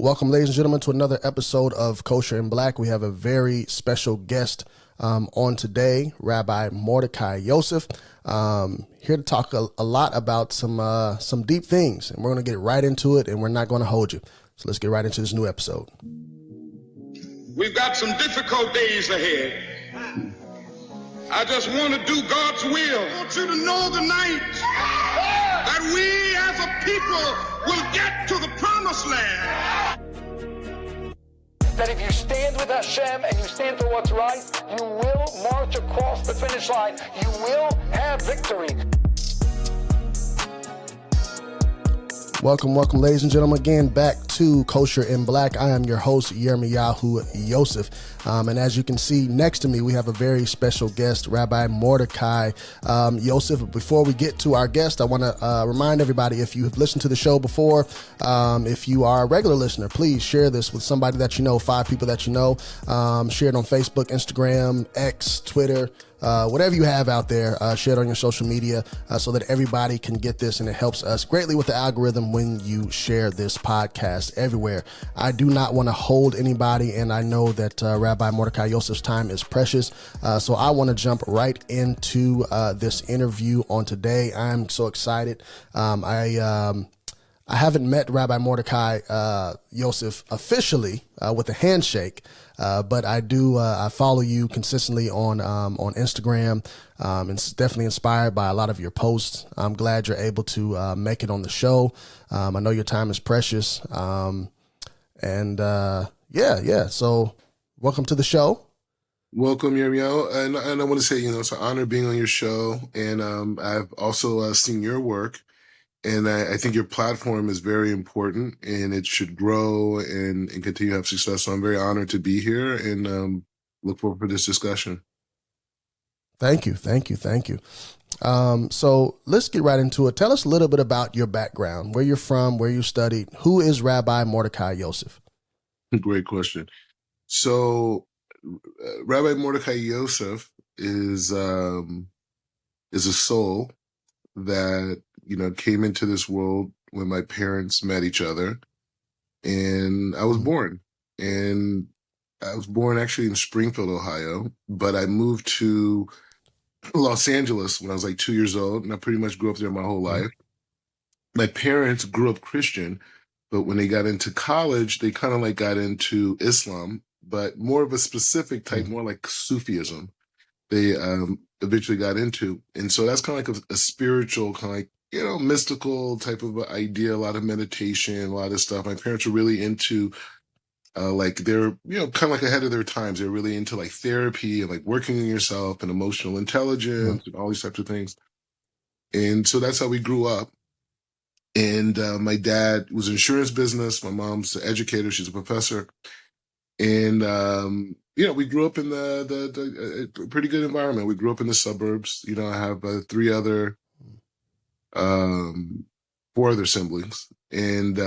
Welcome, ladies and gentlemen, to another episode of Kosher and Black. We have a very special guest on today, Rabbi Mordechai Yosef, here to talk a lot about some deep things, and we're going to get right into it, and we're not going to hold you. So let's get right into this new episode. We've got some difficult days ahead. I just want to do God's will. I want you to know tonight that we as a people will get to the promised land. That if you stand with Hashem and you stand for what's right, you will march across the finish line. You will have victory. Welcome, ladies and gentlemen, again back to Kosher and Black. I am your host, Yirmeyahu Yosef. And as you can see next to me, we have a very special guest, Rabbi Mordechai Yosef. Before we get to our guest, I want to remind everybody, if you have listened to the show before, if you are a regular listener, please share this with somebody that you know, 5 people that you know. Share it on Facebook, Instagram, X, Twitter, whatever you have out there, share it on your social media so that everybody can get this, and it helps us greatly with the algorithm when you share this podcast everywhere. I do not want to hold anybody, and I know that Rabbi Mordechai Yosef's time is precious, so I want to jump right into this interview on today. I'm so excited. I haven't met Rabbi Mordechai Yosef officially with a handshake, but I do. I follow you consistently on Instagram, and it's definitely inspired by a lot of your posts. I'm glad you're able to make it on the show. I know your time is precious, and So, welcome to the show. Welcome, Yirmeyahu. And I want to say, it's an honor being on your show, and I've also seen your work. And I think your platform is very important, and it should grow and continue to have success. So I'm very honored to be here, and look forward to this discussion. Thank you. So let's get right into it. Tell us a little bit about your background, where you're from, where you studied. Who is Rabbi Mordechai Yosef? Great question. So Rabbi Mordechai Yosef is a soul that came into this world when my parents met each other, and I was born. And I was born actually in Springfield, Ohio, but I moved to Los Angeles when I was like 2 years old, and I pretty much grew up there my whole life. My parents grew up Christian, but when they got into college, they kind of like got into Islam, but more of a specific type, more like Sufism. They eventually got into. And so that's kind of like a spiritual, kind of like, mystical type of idea, a lot of meditation, a lot of stuff. My parents were really into, they're, kind of like ahead of their times. They're really into like therapy and like working on yourself and emotional intelligence and all these types of things. And so that's how we grew up. And my dad was in insurance business. My mom's an educator. She's a professor. And, we grew up in the pretty good environment. We grew up in the suburbs. I have 4 other siblings, and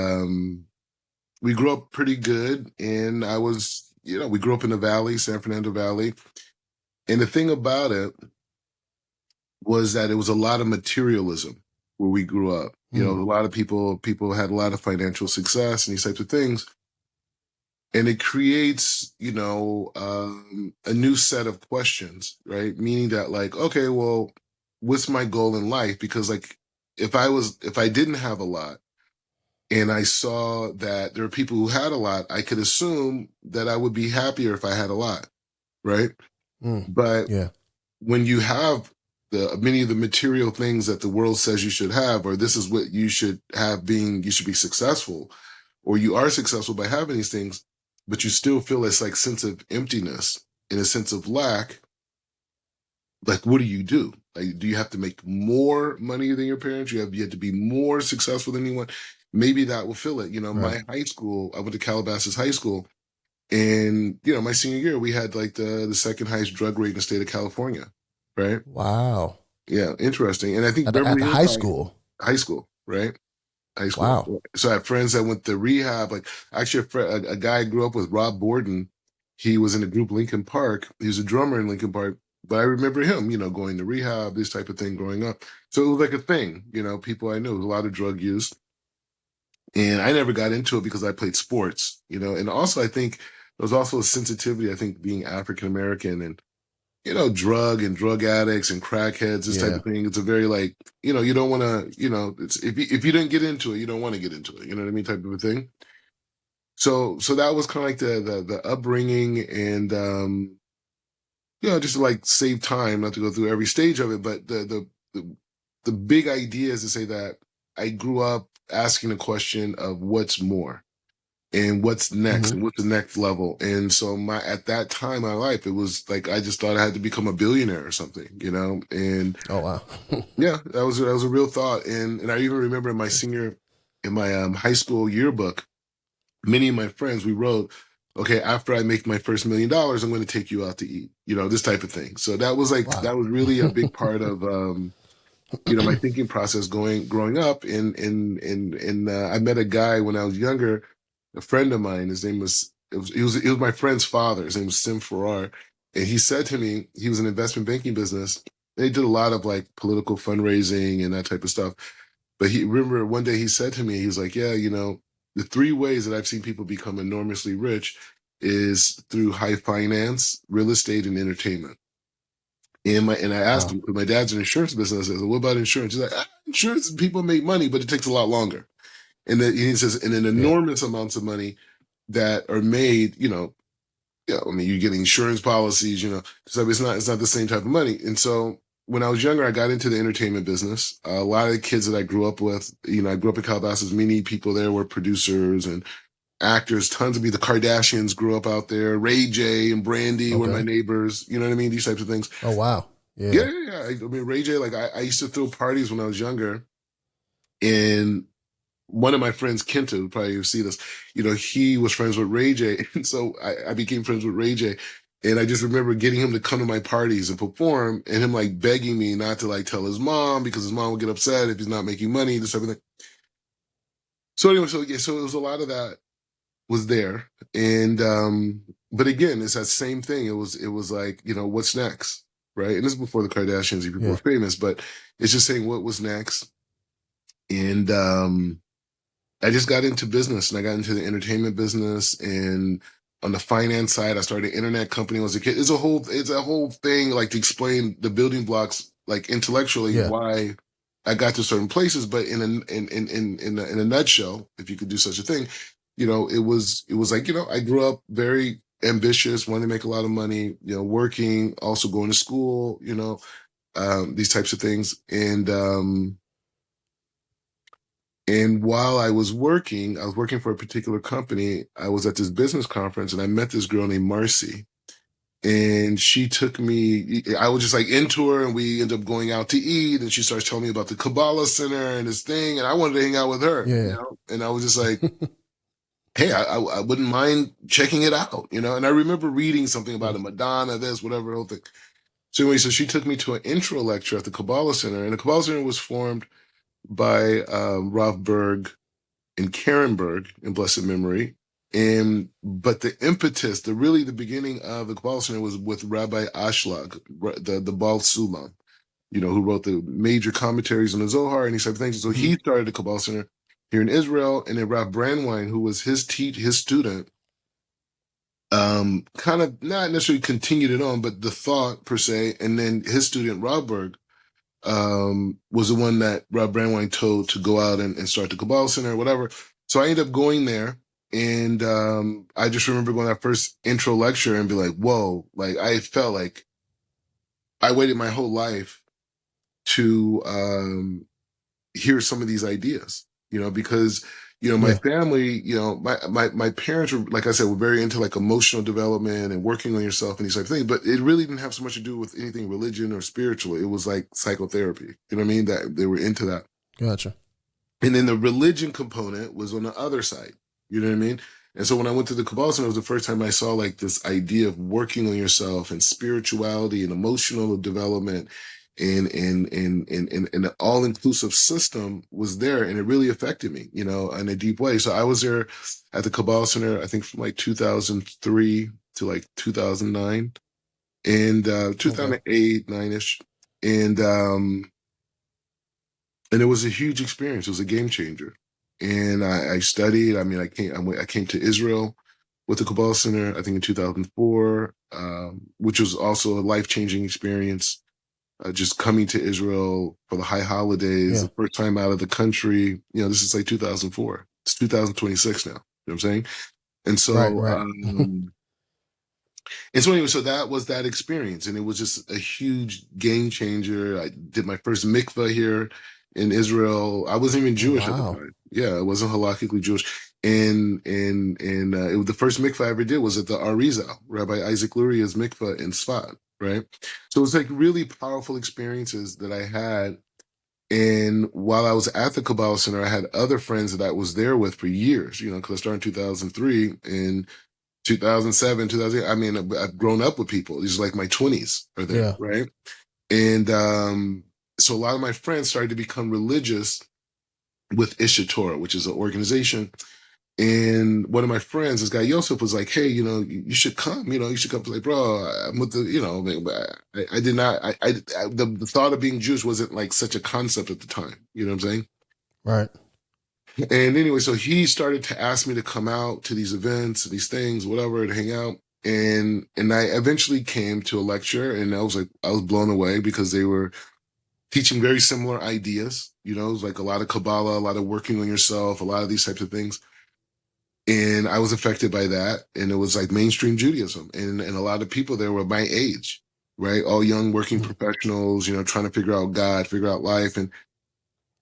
we grew up pretty good. And I was, we grew up in the Valley, San Fernando Valley. And the thing about it was that it was a lot of materialism where we grew up. A lot of people had a lot of financial success and these types of things. And it creates, a new set of questions, right? Meaning that like, okay, well, what's my goal in life? Because like, if I didn't have a lot and I saw that there are people who had a lot, I could assume that I would be happier if I had a lot, right? But when you have many of the material things that the world says you should have, or this is what you should have you should be successful, or you are successful by having these things, but you still feel this like sense of emptiness and a sense of lack. Like, what do you do? Like, do you have to make more money than your parents? You have to be more successful than anyone. Maybe that will fill it. Right. My high school, I went to Calabasas High School, and my senior year we had like the second highest drug rate in the state of California. Right? Wow. Yeah, interesting. And I think at the high school, right? High school. Wow. So I have friends that went to rehab. Like actually, a guy I grew up with, Rob Borden. He was in the group Lincoln Park. He was a drummer in Lincoln Park. But I remember him, going to rehab, this type of thing growing up. So it was like a thing, people I knew. It was a lot of drug use. And I never got into it because I played sports, you know. And also, I think there was also a sensitivity, I think, being African-American and, you know, drug addicts and crackheads, this type of thing. It's a very like, you know, you don't want to, you know, it's if you didn't get into it, you don't want to get into it. You know what I mean? Type of a thing. So that was kind of like the upbringing and, you know, just to like save time, not to go through every stage of it. But the big idea is to say that I grew up asking the question of what's more and what's next and what's the next level. And so at that time in my life, it was like, I just thought I had to become a billionaire or something, you know? And oh, wow. yeah, that was a real thought. And I even remember in my high school yearbook, many of my friends, we wrote, okay, after I make my first $1 million, I'm going to take you out to eat, you know, this type of thing. So that was like, that was really a big part of, you know, my thinking process growing up. And I met a guy when I was younger, a friend of mine. His name was he was my friend's father. His name was Sim Farrar, and he said to me, he was in investment banking business. They did a lot of like political fundraising and that type of stuff. But remember one day he said to me, he was like, yeah, you know, the 3 ways that I've seen people become enormously rich is through high finance, real estate, and entertainment. And I asked him, because my dad's in insurance business. I said, what about insurance? He's like, insurance, people make money, but it takes a lot longer. And then he says, and an enormous amounts of money that are made, you know, I mean, you get insurance policies, you know, so it's not the same type of money. And so when I was younger, I got into the entertainment business. A lot of the kids that I grew up with, you know, I grew up in Calabasas. Many people there were producers and actors. Tons of me. The Kardashians grew up out there. Ray J and Brandy were my neighbors. You know what I mean? These types of things. Oh, wow. Yeah. I mean, Ray J, like I used to throw parties when I was younger. And one of my friends, Kenta, probably you see this, you know, he was friends with Ray J. And so I became friends with Ray J. And I just remember getting him to come to my parties and perform, and him like begging me not to like tell his mom, because his mom would get upset if he's not making money, this type of thing. So anyway, so it was a lot of that was there. And but again, it's that same thing. It was like, you know, what's next? Right. And this is before the Kardashians, people were famous, but it's just saying what was next. And I just got into business, and I got into the entertainment business, and on the finance side, I started an internet company when I was a kid. It's a whole thing, like, to explain the building blocks, like intellectually, why I got to certain places. But in a nutshell, if you could do such a thing, you know, it was like, you know, I grew up very ambitious, wanting to make a lot of money, you know, working, also going to school, you know, these types of things. And while I was working for a particular company. I was at this business conference, and I met this girl named Marcy. And she took me, I was just like into her, and we ended up going out to eat, and she starts telling me about the Kabbalah Center and this thing, and I wanted to hang out with her. You know? And I was just like, hey, I wouldn't mind checking it out, you know? And I remember reading something about a Madonna, this, whatever, the whole thing. So anyway, so she took me to an intro lecture at the Kabbalah Center, and the Kabbalah Center was formed by Rav Berg and Karen Berg in blessed memory. But the impetus, the beginning of the Kabbalah Center was with Rabbi Ashlag, the Baal Sulam, you know, who wrote the major commentaries on the Zohar and these type of things. So he started the Kabbalah Center here in Israel, and then Rav Brandwein, who was his student, kind of not necessarily continued it on, but the thought per se, and then his student Rav Berg was the one that Rob Brandwein told to go out and start the Kabbalah Center or whatever. So I ended up going there, and I just remember going to that first intro lecture and be like, whoa, like I felt like I waited my whole life to hear some of these ideas, you know, because, you know, my family, you know, my parents were, like I said, were very into like emotional development and working on yourself and these type of things, but it really didn't have so much to do with anything religion or spiritual. It was like psychotherapy, you know what I mean? That they were into that. Gotcha. And then the religion component was on the other side, you know what I mean? And so when I went to the Kabbalah Center, it was the first time I saw like this idea of working on yourself and spirituality and emotional development and an all-inclusive system was there, and it really affected me, you know, in a deep way. So I was there at the Kabbalah Center, I think from like 2003 to like 2009 and 2008, 9-ish. And it was a huge experience. It was a game changer. and I studied. I mean, I came to Israel with the Kabbalah Center, I think in 2004, which was also a life-changing experience. Just coming to Israel for the high holidays, Yeah. the first time out of the country. This is like 2004. It's 2026 now. You know what I'm saying? And so, Right. and so anyway, so that was that experience, and it was just a huge game changer. I did my first mikvah here in Israel. I wasn't even Jewish at the Wow. time. Yeah, I wasn't halakhically Jewish, and it was the first mikvah I ever did was at the Arizal, Rabbi Isaac Luria's mikvah in Sfat, right? So it was like really powerful experiences that I had. And while I was at the Kabbalah Center, I had other friends that I was there with for years, because I started in 2003 and 2007, 2008. I mean, I've grown up with people. These are like my 20s are there, Yeah. right? And so a lot of my friends started to become religious with Isha Torah, which is an organization. And one of my friends, this guy Yosef, was like, "Hey, you should come. You should come." Like, bro, I'm with the, I did not. The thought of being Jewish wasn't like such a concept at the time. You know what I'm saying? Right. And anyway, so he started to ask me to come out to these events, these things, whatever, to hang out. And I eventually came to a lecture, and I was blown away because they were teaching very similar ideas. It was like a lot of Kabbalah, a lot of working on yourself, a lot of these types of things. And I was affected by that. And it was like mainstream Judaism. And a lot of people there were my age, right? All young working professionals, trying to figure out God, figure out life. And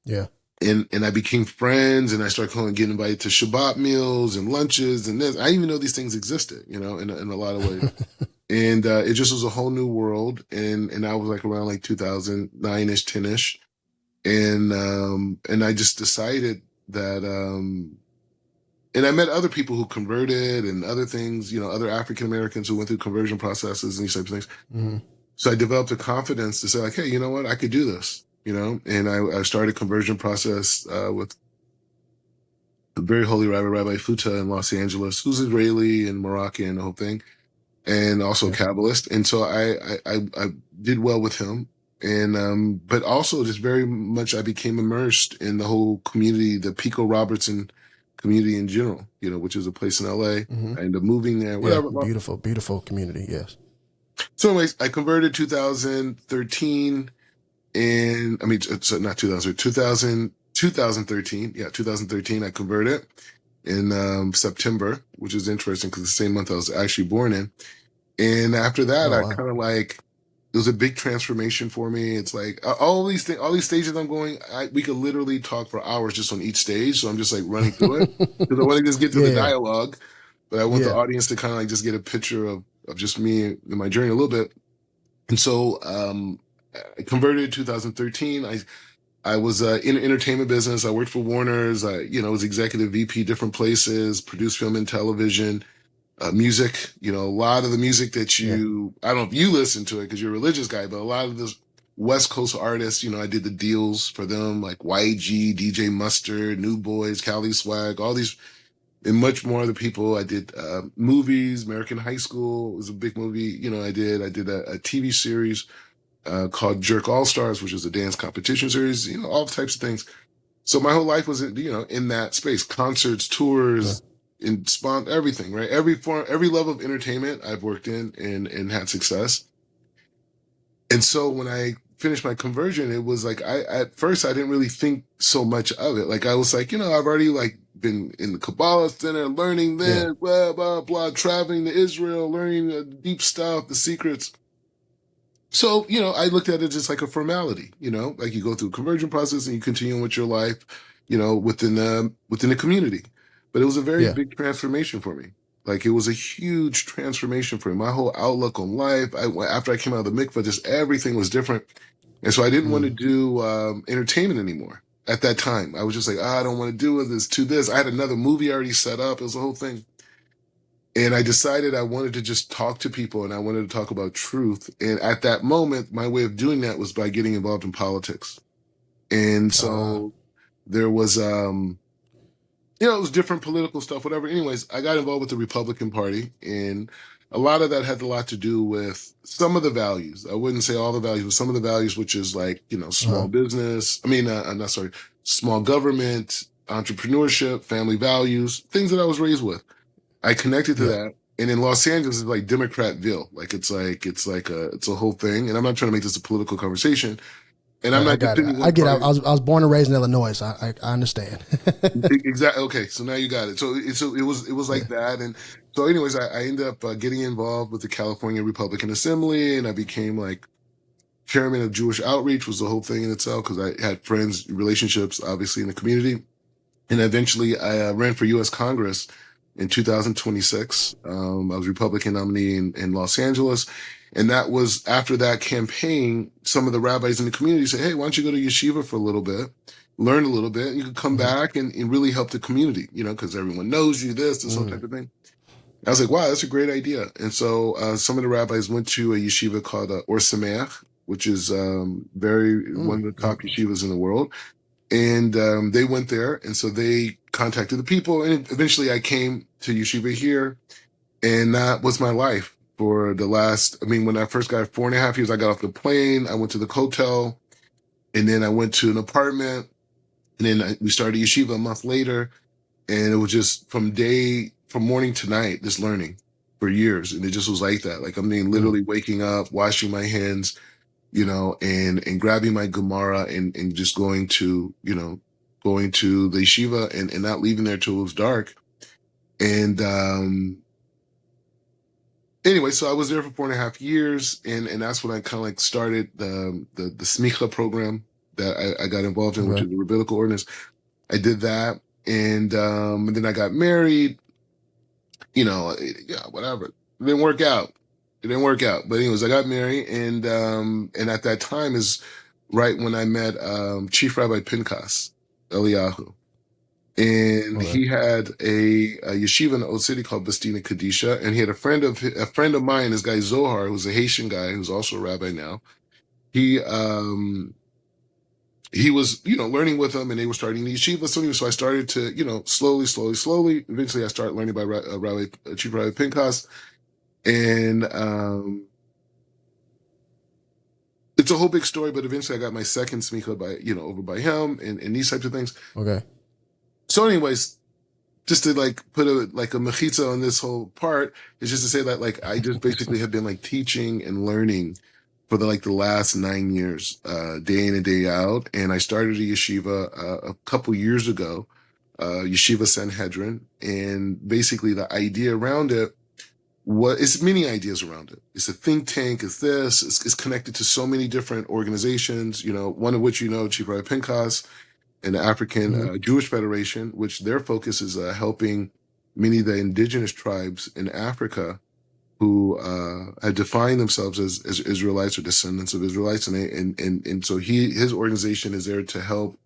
yeah. And I became friends, and I started getting invited to Shabbat meals and lunches and this. I didn't even know these things existed, in a lot of ways. And it just was a whole new world. And I was like around like 2009-ish, 10-ish. And I just decided that, and I met other people who converted and other things, other African-Americans who went through conversion processes and these types of things. Mm-hmm. So I developed a confidence to say like, hey, you know what? I could do this, and I started a conversion process with the very holy Rabbi Futa in Los Angeles, who's Israeli and Moroccan, the whole thing, and also a Kabbalist. And so I did well with him. And, but also just very much I became immersed in the whole community, the Pico Robertson community in general, which is a place in LA. I ended up moving there, whatever. Yeah, beautiful community. Yes. So anyways, I converted 2013 and so not 2013. Yeah. 2013, I converted in, September, which is interesting because the same month I was actually born in. And after that, I kind of like, it was a big transformation for me. It's like all these stages I'm going, we could literally talk for hours just on each stage. So I'm just like running through it because I want to just get to the dialogue, but I want the audience to kind of like just get a picture of just me and my journey a little bit. And so I converted in 2013. I was in the entertainment business. I worked for Warner's. I was executive VP, different places, produced film and television. Music, a lot of the music that I don't know if you listen to it because you're a religious guy, but a lot of this West Coast artists, I did the deals for them, like YG, DJ Mustard, New Boys, Cali Swag, all these, and much more of the people. I did movies, American High School was a big movie. I did a TV series called Jerk All Stars, which is a dance competition series, all types of things. So my whole life was, in that space, concerts, tours, and spawned everything, right? Every level of entertainment I've worked in and had success. And so when I finished my conversion, it was like, at first I didn't really think so much of it. Like I was like, I've already like been in the Kabbalah Center, learning this, blah, blah, blah, traveling to Israel, learning the deep stuff, the secrets. So, I looked at it just like a formality, like you go through a conversion process and you continue with your life, within the community. But it was a very big transformation for me. Like it was a huge transformation for me. My whole outlook on life. After I came out of the mikvah, just everything was different. And so I didn't want to do entertainment anymore at that time. I was just like, I don't want to do this. I had another movie already set up. It was the whole thing. And I decided I wanted to just talk to people and I wanted to talk about truth. And at that moment, my way of doing that was by getting involved in politics. And so there was, it was different political stuff, whatever. Anyways, I got involved with the Republican Party, and a lot of that had a lot to do with some of the values. I wouldn't say all the values, but some of the values, which is like, small business. Small government, entrepreneurship, family values, things that I was raised with. I connected to that. And in Los Angeles, it's like Democratville. Like it's a whole thing. And I'm not trying to make this a political conversation. And I'm not I got it. defending I one get it. party. I was born and raised in Illinois, so I understand. Exactly. Okay, so now you got it. So it was like that. And so, anyways, I ended up getting involved with the California Republican Assembly, and I became like chairman of Jewish Outreach. Was the whole thing in itself because I had friends, relationships, obviously in the community, and eventually I ran for U.S. Congress in 2026. I was Republican nominee in Los Angeles. And that was after that campaign, some of the rabbis in the community said, hey, why don't you go to yeshiva for a little bit, learn a little bit, and you could come back and really help the community, because everyone knows you, this and some type of thing. I was like, wow, that's a great idea. And so some of the rabbis went to a yeshiva called Or Sameach, which is one of the top yeshivas in the world. And they went there. And so they contacted the people. And eventually I came to yeshiva here. And that was my life. For the last, when I first got 4.5 years, I got off the plane, I went to the hotel, and then I went to an apartment, and then we started yeshiva a month later, and it was just from morning to night, just learning for years, and it just was like that. Like, literally waking up, washing my hands, and grabbing my Gemara and just going to the yeshiva and not leaving there till it was dark. And, anyway, so I was there for 4.5 years, and that's when I kind of like started the smicha program that I got involved in, which is the rabbinical ordinance. I did that, and then I got married. Whatever. It didn't work out. But anyways, I got married, and at that time is right when I met Chief Rabbi Pinchas Eliyahu. And he had a yeshiva in the old city called Bastina Kadisha, and he had a friend of mine, this guy Zohar, who's a Haitian guy who's also a rabbi now. He was learning with him, and they were starting the yeshiva. So I started to slowly. Eventually, I started learning by Chief Rabbi Pinchas, and it's a whole big story. But eventually, I got my second smicha over by him, and these types of things. Okay. So anyways, just to put a mechitza on this whole part is just to say that I just basically have been teaching and learning for the last 9 years, day in and day out. And I started a yeshiva a couple years ago, Yeshiva Sanhedrin. And basically the idea around it it's many ideas around it. It's a think tank. It's connected to so many different organizations, one of which, Chief Rabbi Pinchas, and the African Jewish Federation, which their focus is helping many of the indigenous tribes in Africa who had defined themselves as Israelites or descendants of Israelites, and so his organization is there to help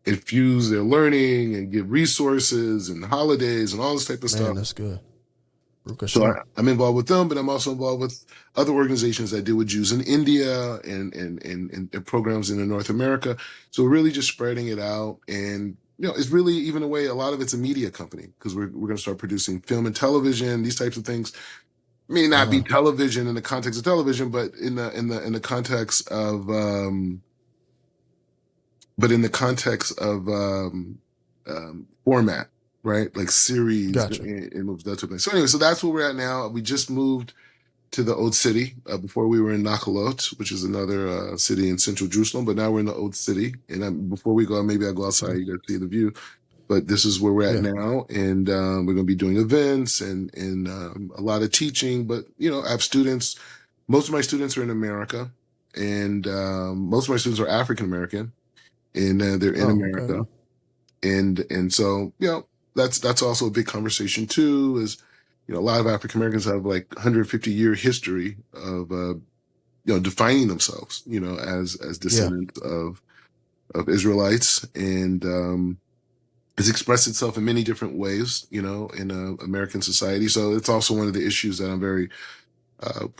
infuse their learning and give resources and holidays and all this type of stuff. That's good. So I'm involved with them, but I'm also involved with other organizations that deal with Jews in India and programs in North America. So we're really just spreading it out. And, it's really even a way, a lot of it's a media company because we're going to start producing film and television, these types of things. May not be television in the context of television, but in the context of, format. Right, like series and movies, that type of thing. So anyway, so that's where we're at now. We just moved to the Old City. Before we were in Nakalot, which is another city in central Jerusalem, but now we're in the Old City. And before we go, maybe I'll go outside. You guys see the view. But this is where we're at now, and we're going to be doing events and a lot of teaching. But I have students. Most of my students are in America, and most of my students are African American, and they're in America. Okay. And so that's also a big conversation too. Is a lot of African Americans have 150-year history of defining themselves as descendants of Israelites, and it's expressed itself in many different ways in American society. So it's also one of the issues that I'm very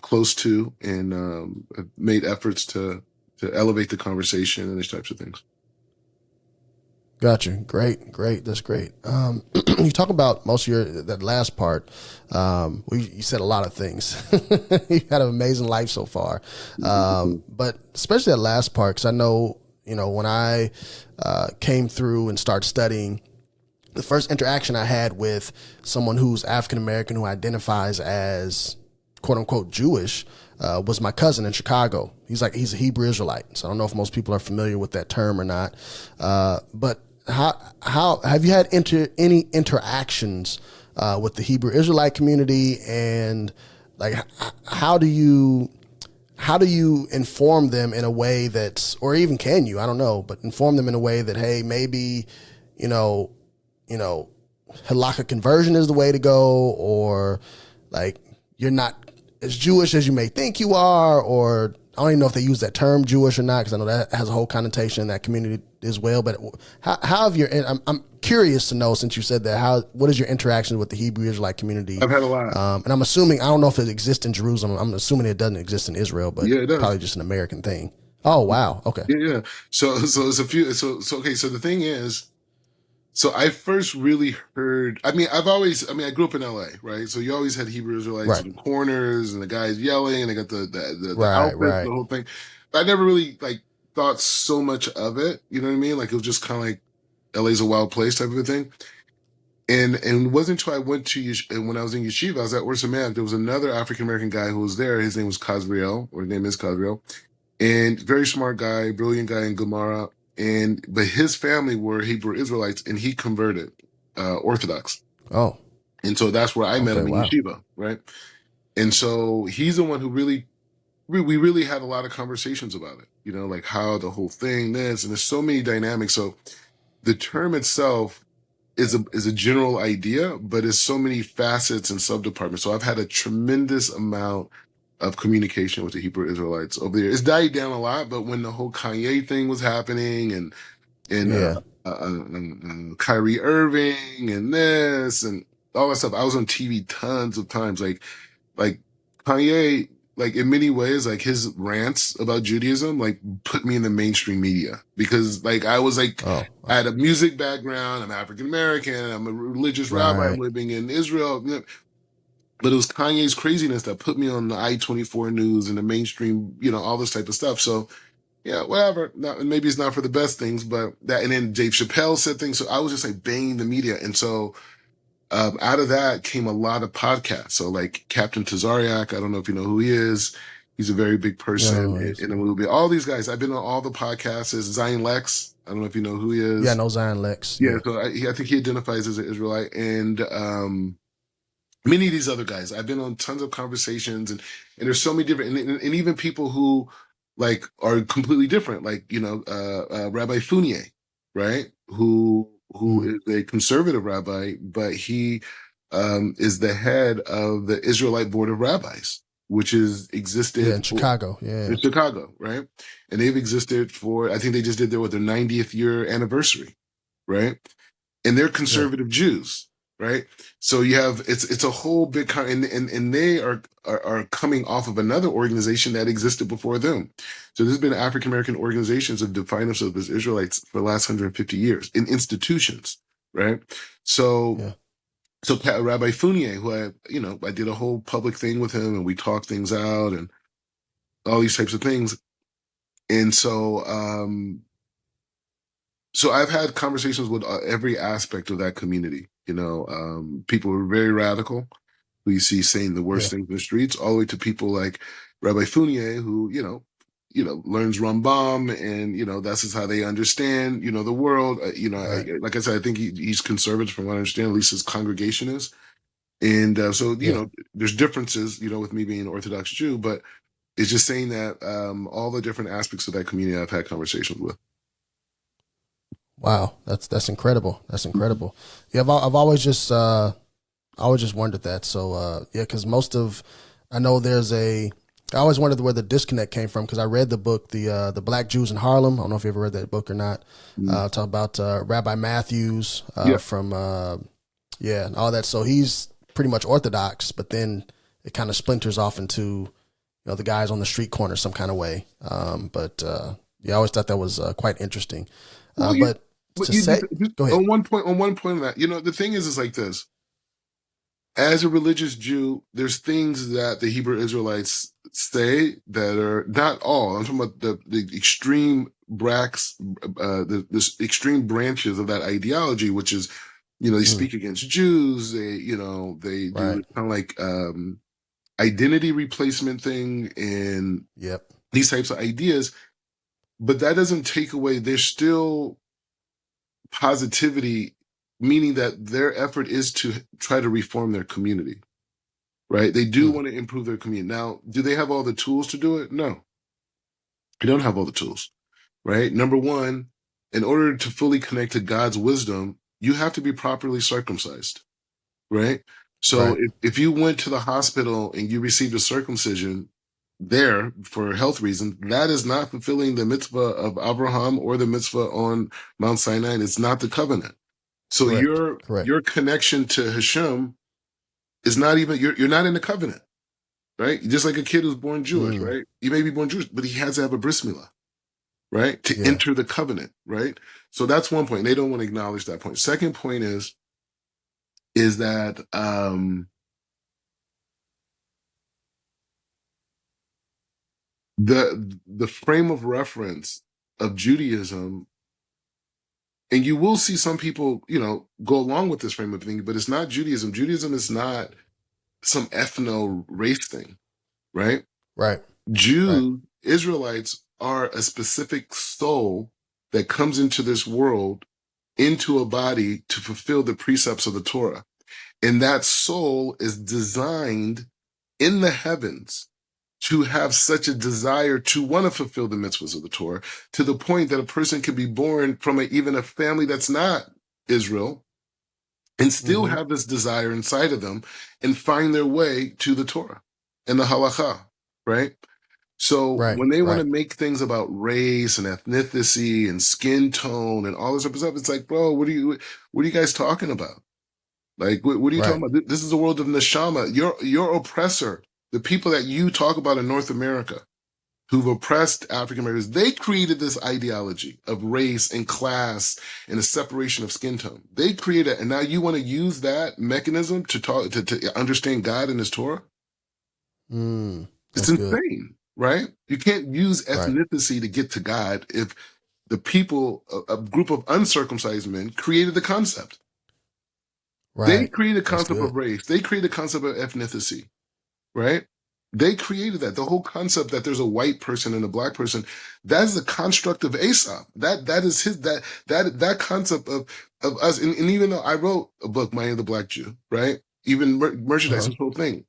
close to, and have made efforts to elevate the conversation and these types of things. Gotcha. Great. That's great. You talk about most of that last part. You said a lot of things. You had an amazing life so far. But especially that last part, because I know, when I came through and started studying the first interaction I had with someone who's African American who identifies as quote unquote Jewish was my cousin in Chicago. He's a Hebrew Israelite. So I don't know if most people are familiar with that term or not. But how have you had any interactions with the Hebrew Israelite community, and like how do you inform them in a way that's, or even can you, I don't know, but inform them in a way that, hey, maybe, halakha conversion is the way to go, or like you're not as Jewish as you may think you are, or I don't even know if they use that term Jewish or not, because I know that has a whole connotation in that community as well. But how have your, I'm curious to know, since you said that, what is your interaction with the Hebrew Israelite community? I've had a lot. And I'm assuming, I don't know if it exists in Jerusalem. I'm assuming it doesn't exist in Israel, but yeah, it does. Probably just an American thing. Oh, wow. Okay. Yeah. So it's a few, okay. So the thing is, so I first really heard, I grew up in LA, right? So you always had Hebrew Israelites in the corners and the guys yelling, and they got the outfits, the whole thing. But I never really like thought so much of it. You know what I mean? Like it was just kind of like LA's a wild place type of a thing. And it wasn't until I went to, when I was in Yeshiva, I was at Meah, there was another African-American guy who was there. His name was Kazriel, or his name is Kazriel. And very smart guy, brilliant guy in Gemara. But his family were Hebrew Israelites, and he converted Orthodox. Oh. And so that's where I met him in Yeshiva, right? And so he's the one who we really had a lot of conversations about it, like how the whole thing, this, and there's so many dynamics. So the term itself is a general idea, but it's so many facets and subdepartments. So I've had a tremendous amount of communication with the Hebrew Israelites over there. It's died down a lot, but when the whole Kanye thing was happening and Kyrie Irving and this and all that stuff, I was on TV tons of times. Like Kanye, like in many ways, like his rants about Judaism, like put me in the mainstream media, because like I was like, I had a music background, I'm African American, I'm a religious rabbi, I'm living in Israel. But it was Kanye's craziness that put me on the I-24 news and the mainstream, all this type of stuff. So, yeah, whatever. Maybe it's not for the best things, but that. And then Dave Chappelle said things. So I was just like banging the media. And so out of that came a lot of podcasts. So like Captain Tazariak, I don't know if you know who he is. He's a very big person in the movie. All these guys, I've been on all the podcasts. Zion Lex, I don't know if you know who he is. Yeah, I know Zion Lex. Yeah, so I think he identifies as an Israelite. And many of these other guys, I've been on tons of conversations, and there's so many different, and even people who like are completely different, like, Rabbi Fournier, right? Who is a conservative rabbi, but he is the head of the Israelite Board of Rabbis, which is existed in Chicago. In Chicago, right? And they've existed for, I think they just did their 90th year anniversary, right? And they're conservative Jews. Right. So you have, it's a whole big, and they are coming off of another organization that existed before them. So there's been African-American organizations that have defined themselves as Israelites for the last 150 years in institutions. Right. So Rabbi Fournier, who I did a whole public thing with him, and we talked things out and all these types of things. And so, so I've had conversations with every aspect of that community. People who are very radical, who you see saying the worst things in the streets, all the way to people like Rabbi Fournier, who, learns Rambam, and, that's just how they understand, the world. Like I said, I think he's conservative from what I understand, at least his congregation is. And so, there's differences, with me being an Orthodox Jew, but it's just saying that all the different aspects of that community I've had conversations with. Wow, that's incredible. That's incredible. Yeah, I've always just wondered that. So because I know I always wondered where the disconnect came from, because I read the book, the Black Jews in Harlem. I don't know if you ever read that book or not. Talk about Rabbi Matthews from and all that. So he's pretty much Orthodox, but then it kind of splinters off into the guys on the street corner some kind of way. But I always thought that was quite interesting. Go ahead. On one point of that, the thing is like this. As a religious Jew, there's things that the Hebrew Israelites say that are not all. I'm talking about the extreme the extreme branches of that ideology, which is They speak against Jews. They they do kind of like identity replacement thing and these types of ideas. But that doesn't take away, there's still positivity, meaning that their effort is to try to reform their community, right? They do want to improve their community. Now, do they have all the tools to do it? No, they don't have all the tools, right? Number one, in order to fully connect to God's wisdom, you have to be properly circumcised, right? So if you went to the hospital and you received a circumcision there for health reasons, that is not fulfilling the mitzvah of Abraham or the mitzvah on Mount Sinai. It's not the covenant. So your connection to Hashem is not even, you're not in the covenant, right? Just like a kid who's born Jewish, right? You may be born Jewish, but he has to have a bris milah, right? To enter the covenant, right? So that's one point. They don't want to acknowledge that point. Second point is that the frame of reference of Judaism, and you will see some people, go along with this frame of thinking, but it's not Judaism. Judaism is not some ethno race thing, right? Right. Jews, Israelites are a specific soul that comes into this world, into a body to fulfill the precepts of the Torah. And that soul is designed in the heavens to have such a desire to want to fulfill the mitzvahs of the Torah, to the point that a person can be born from even a family that's not Israel and still have this desire inside of them and find their way to the Torah and the halakha, right? So when they want to make things about race and ethnicity and skin tone and all this other stuff, it's like, bro, what are you guys talking about? Like, what are you talking about? This is the world of neshama. Your oppressor, the people that you talk about in North America who've oppressed African Americans, they created this ideology of race and class and a separation of skin tone. They created it, and now you want to use that mechanism to understand God and His Torah? It's insane, right? You can't use ethnicity to get to God if the people, a group of uncircumcised men, created the concept. They created the concept of race. They created the concept of ethnicity, right? They created that. The whole concept that there's a white person and a black person, that is the construct of Aesop. That is that concept of us. And even though I wrote a book, My the Black Jew, right? Even merchandise, this whole thing.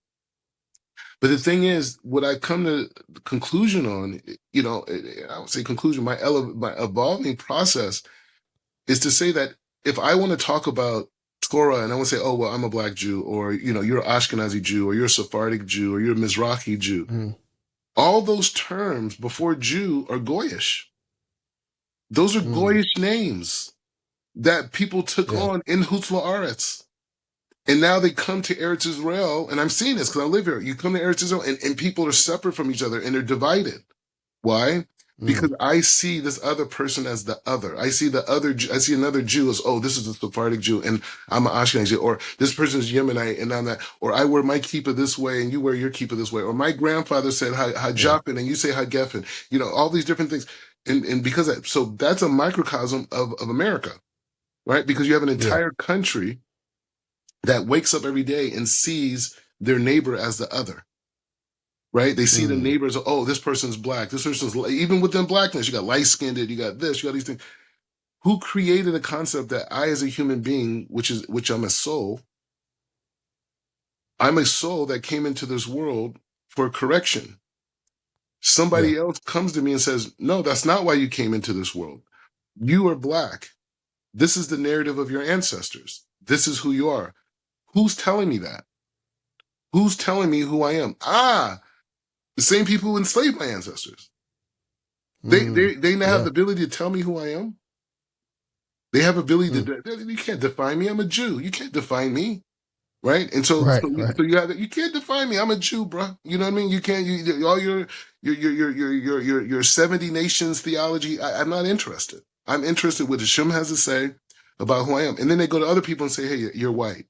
But the thing is, what I come to the conclusion on, I would say conclusion, my evolving process is to say that if I want to talk about Torah and I want to say, oh, well, I'm a black Jew, or, you're an Ashkenazi Jew, or you're a Sephardic Jew, or you're a Mizrahi Jew. All those terms before Jew are Goyish. Those are Goyish names that people took on in Chutz La'aretz. And now they come to Eretz Israel, and I'm seeing this because I live here. You come to Eretz Israel, and people are separate from each other, and they're divided. Why? Because I see this other person as the other. I see another Jew as, oh, this is a Sephardic Jew, and I'm an Ashkenazi Jew, or this person is Yemenite, and I'm that, or I wear my kippah this way, and you wear your kippah this way, or my grandfather said Hajapin, and you say Hagefen. All these different things, and because so that's a microcosm of America, right? Because you have an entire country that wakes up every day and sees their neighbor as the other. Right? They see the neighbors, oh, this person's black. This person's, even within blackness, you got light-skinned, you got this, you got these things. Who created a concept that I, as a human being, which I'm a soul that came into this world for correction. Somebody else comes to me and says, no, that's not why you came into this world. You are black. This is the narrative of your ancestors. This is who you are. Who's telling me that? Who's telling me who I am? The same people who enslaved my ancestors. They now have the ability to tell me who I am. They have ability to. You can't define me. I'm a Jew. You can't define me, right? And so you can't define me. I'm a Jew, bro. You know what I mean? You can't. All your 70 nations theology. I'm not interested. I'm interested in what Hashem has to say about who I am. And then they go to other people and say, hey, you're white.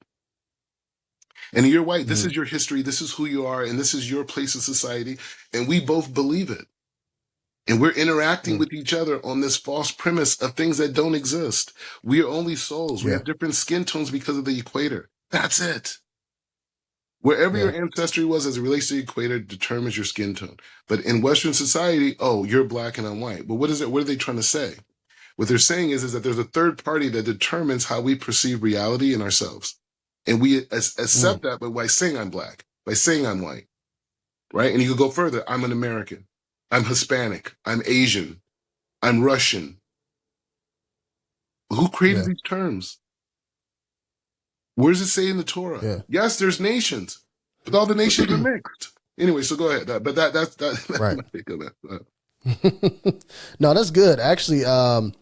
And you're white. This is your history. This is who you are. And this is your place in society. And we both believe it. And we're interacting with each other on this false premise of things that don't exist. We are only souls. We have different skin tones because of the equator. That's it. Wherever your ancestry was as it relates to the equator determines your skin tone. But in Western society, oh, you're black and I'm white. But what is it? What are they trying to say? What they're saying is that there's a third party that determines how we perceive reality in ourselves. And we accept that by saying I'm black, by saying I'm white, right? And you could go further. I'm an American. I'm Hispanic. I'm Asian. I'm Russian. Who created these terms? Where does it say in the Torah? Yeah. Yes, there's nations, but all the nations are mixed. Anyway, so go ahead. But that's right. my take on that. No, that's good. Actually, I'm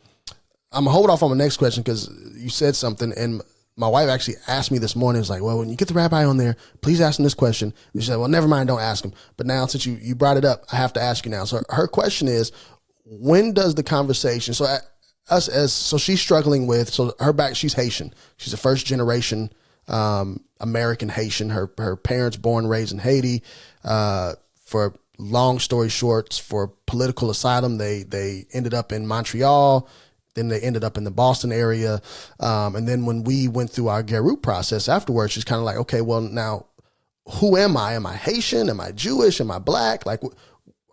gonna hold off on my next question because you said something, and my wife actually asked me this morning. It's like, well, when you get the rabbi on there, please ask him this question. And she said, well, never mind, don't ask him. But now, since you brought it up, I have to ask you now. So her question is, when does the conversation? So she's struggling with. So she's Haitian. She's a first generation American Haitian. Her parents born and raised in Haiti. For long story short, for political asylum, they ended up in Montreal. Then they ended up in the Boston area. And then when we went through our Gerut process afterwards, she's kind of like, okay, well, now who am I? Am I Haitian? Am I Jewish? Am I black? Like,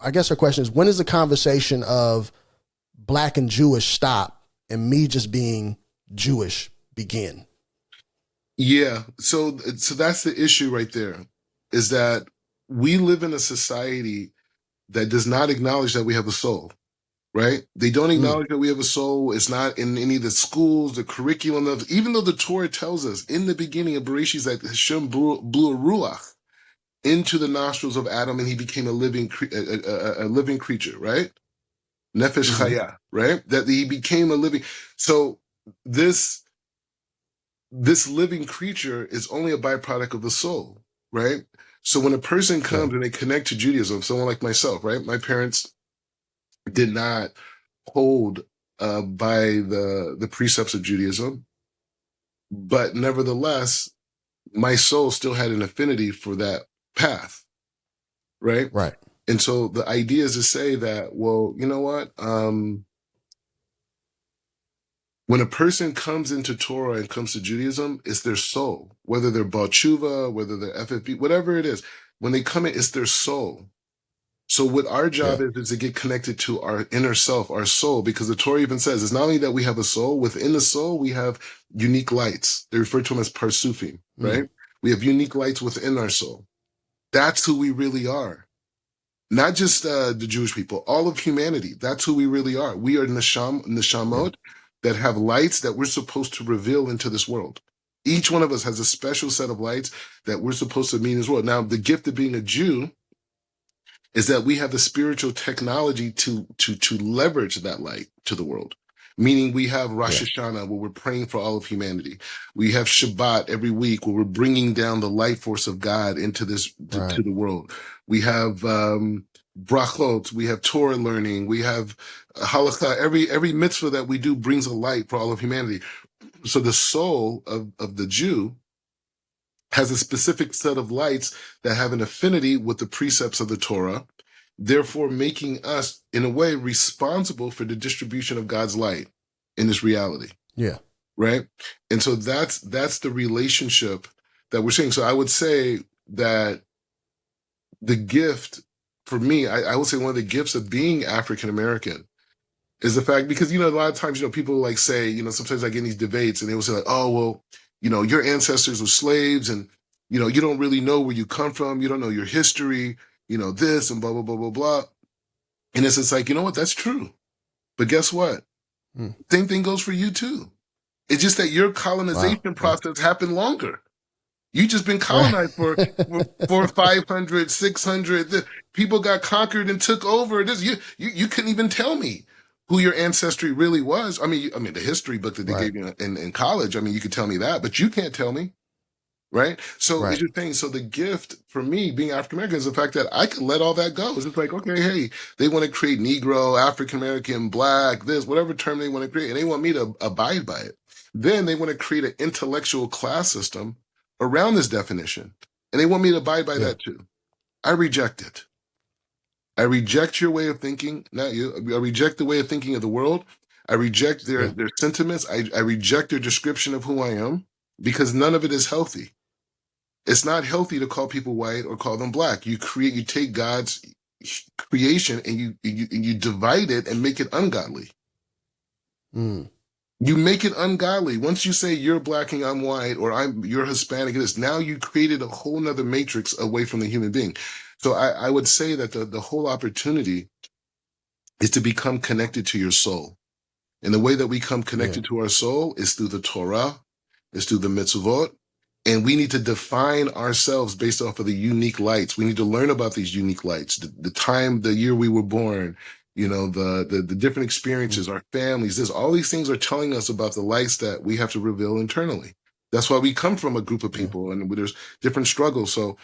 I guess her question is, when does the conversation of black and Jewish stop and me just being Jewish begin? Yeah. So that's the issue right there, is that we live in a society that does not acknowledge that we have a soul. Right? They don't acknowledge that we have a soul. It's not in any of the schools, the curriculum even though the Torah tells us in the beginning of Bereshit that Hashem blew a ruach into the nostrils of Adam and he became a living creature, right? Nefesh chaya, right? That he became a living. So this living creature is only a byproduct of the soul, right? So when a person comes and they connect to Judaism, someone like myself, right? My parents did not hold by the precepts of Judaism, but nevertheless, my soul still had an affinity for that path, right? Right. And so the idea is to say that, well, you know what? When a person comes into Torah and comes to Judaism, it's their soul, whether they're Baal Tshuva, whether they're FFB, whatever it is. When they come in, it's their soul. So what our job is to get connected to our inner self, our soul, because the Torah even says it's not only that we have a soul, within the soul, we have unique lights. They refer to them as parsufim, right? We have unique lights within our soul. That's who we really are. Not just the Jewish people, all of humanity. That's who we really are. We are neshamot that have lights that we're supposed to reveal into this world. Each one of us has a special set of lights that we're supposed to meet in this world. Now, the gift of being a Jew is that we have the spiritual technology to leverage that light to the world. Meaning we have Rosh Hashanah where we're praying for all of humanity. We have Shabbat every week where we're bringing down the light force of God into this, to the world. We have brachot, we have Torah learning, we have halakha. Every mitzvah that we do brings a light for all of humanity. So the soul of the Jew has a specific set of lights that have an affinity with the precepts of the Torah, therefore making us, in a way, responsible for the distribution of God's light in this reality. Yeah. Right? And so that's the relationship that we're seeing. So I would say that the gift, for me, I would say one of the gifts of being African-American is the fact, because, a lot of times, people like say, sometimes I get in these debates and they will say like, oh, well, your ancestors were slaves and, you don't really know where you come from. You don't know your history, this and blah, blah, blah, blah, blah. And it's like, you know what? That's true. But guess what? Same thing goes for you too. It's just that your colonization process happened longer. You just been colonized for 500, 600. People got conquered and took over. You couldn't even tell me who your ancestry really was. I mean, the history book that they gave you in college, you could tell me that, but you can't tell me, right? So it's your thing. So the gift for me being African-American is the fact that I could let all that go. It's just like, okay, hey, they want to create Negro, African-American, Black, this, whatever term they want to create, and they want me to abide by it. Then they want to create an intellectual class system around this definition, and they want me to abide by that too. I reject it. I reject your way of thinking, not you. I reject the way of thinking of the world. I reject their sentiments. I reject their description of who I am, because none of it is healthy. It's not healthy to call people white or call them black. You take God's creation and you divide it and make it ungodly. Mm. You make it ungodly. Once you say you're black and I'm white, or you're Hispanic, now you created a whole nother matrix away from the human being. So I would say that the whole opportunity is to become connected to your soul. And the way that we come connected to our soul is through the Torah, is through the mitzvot. And we need to define ourselves based off of the unique lights. We need to learn about these unique lights, the time, the year we were born, the different experiences, our families, all these things are telling us about the lights that we have to reveal internally. That's why we come from a group of people and there's different struggles. So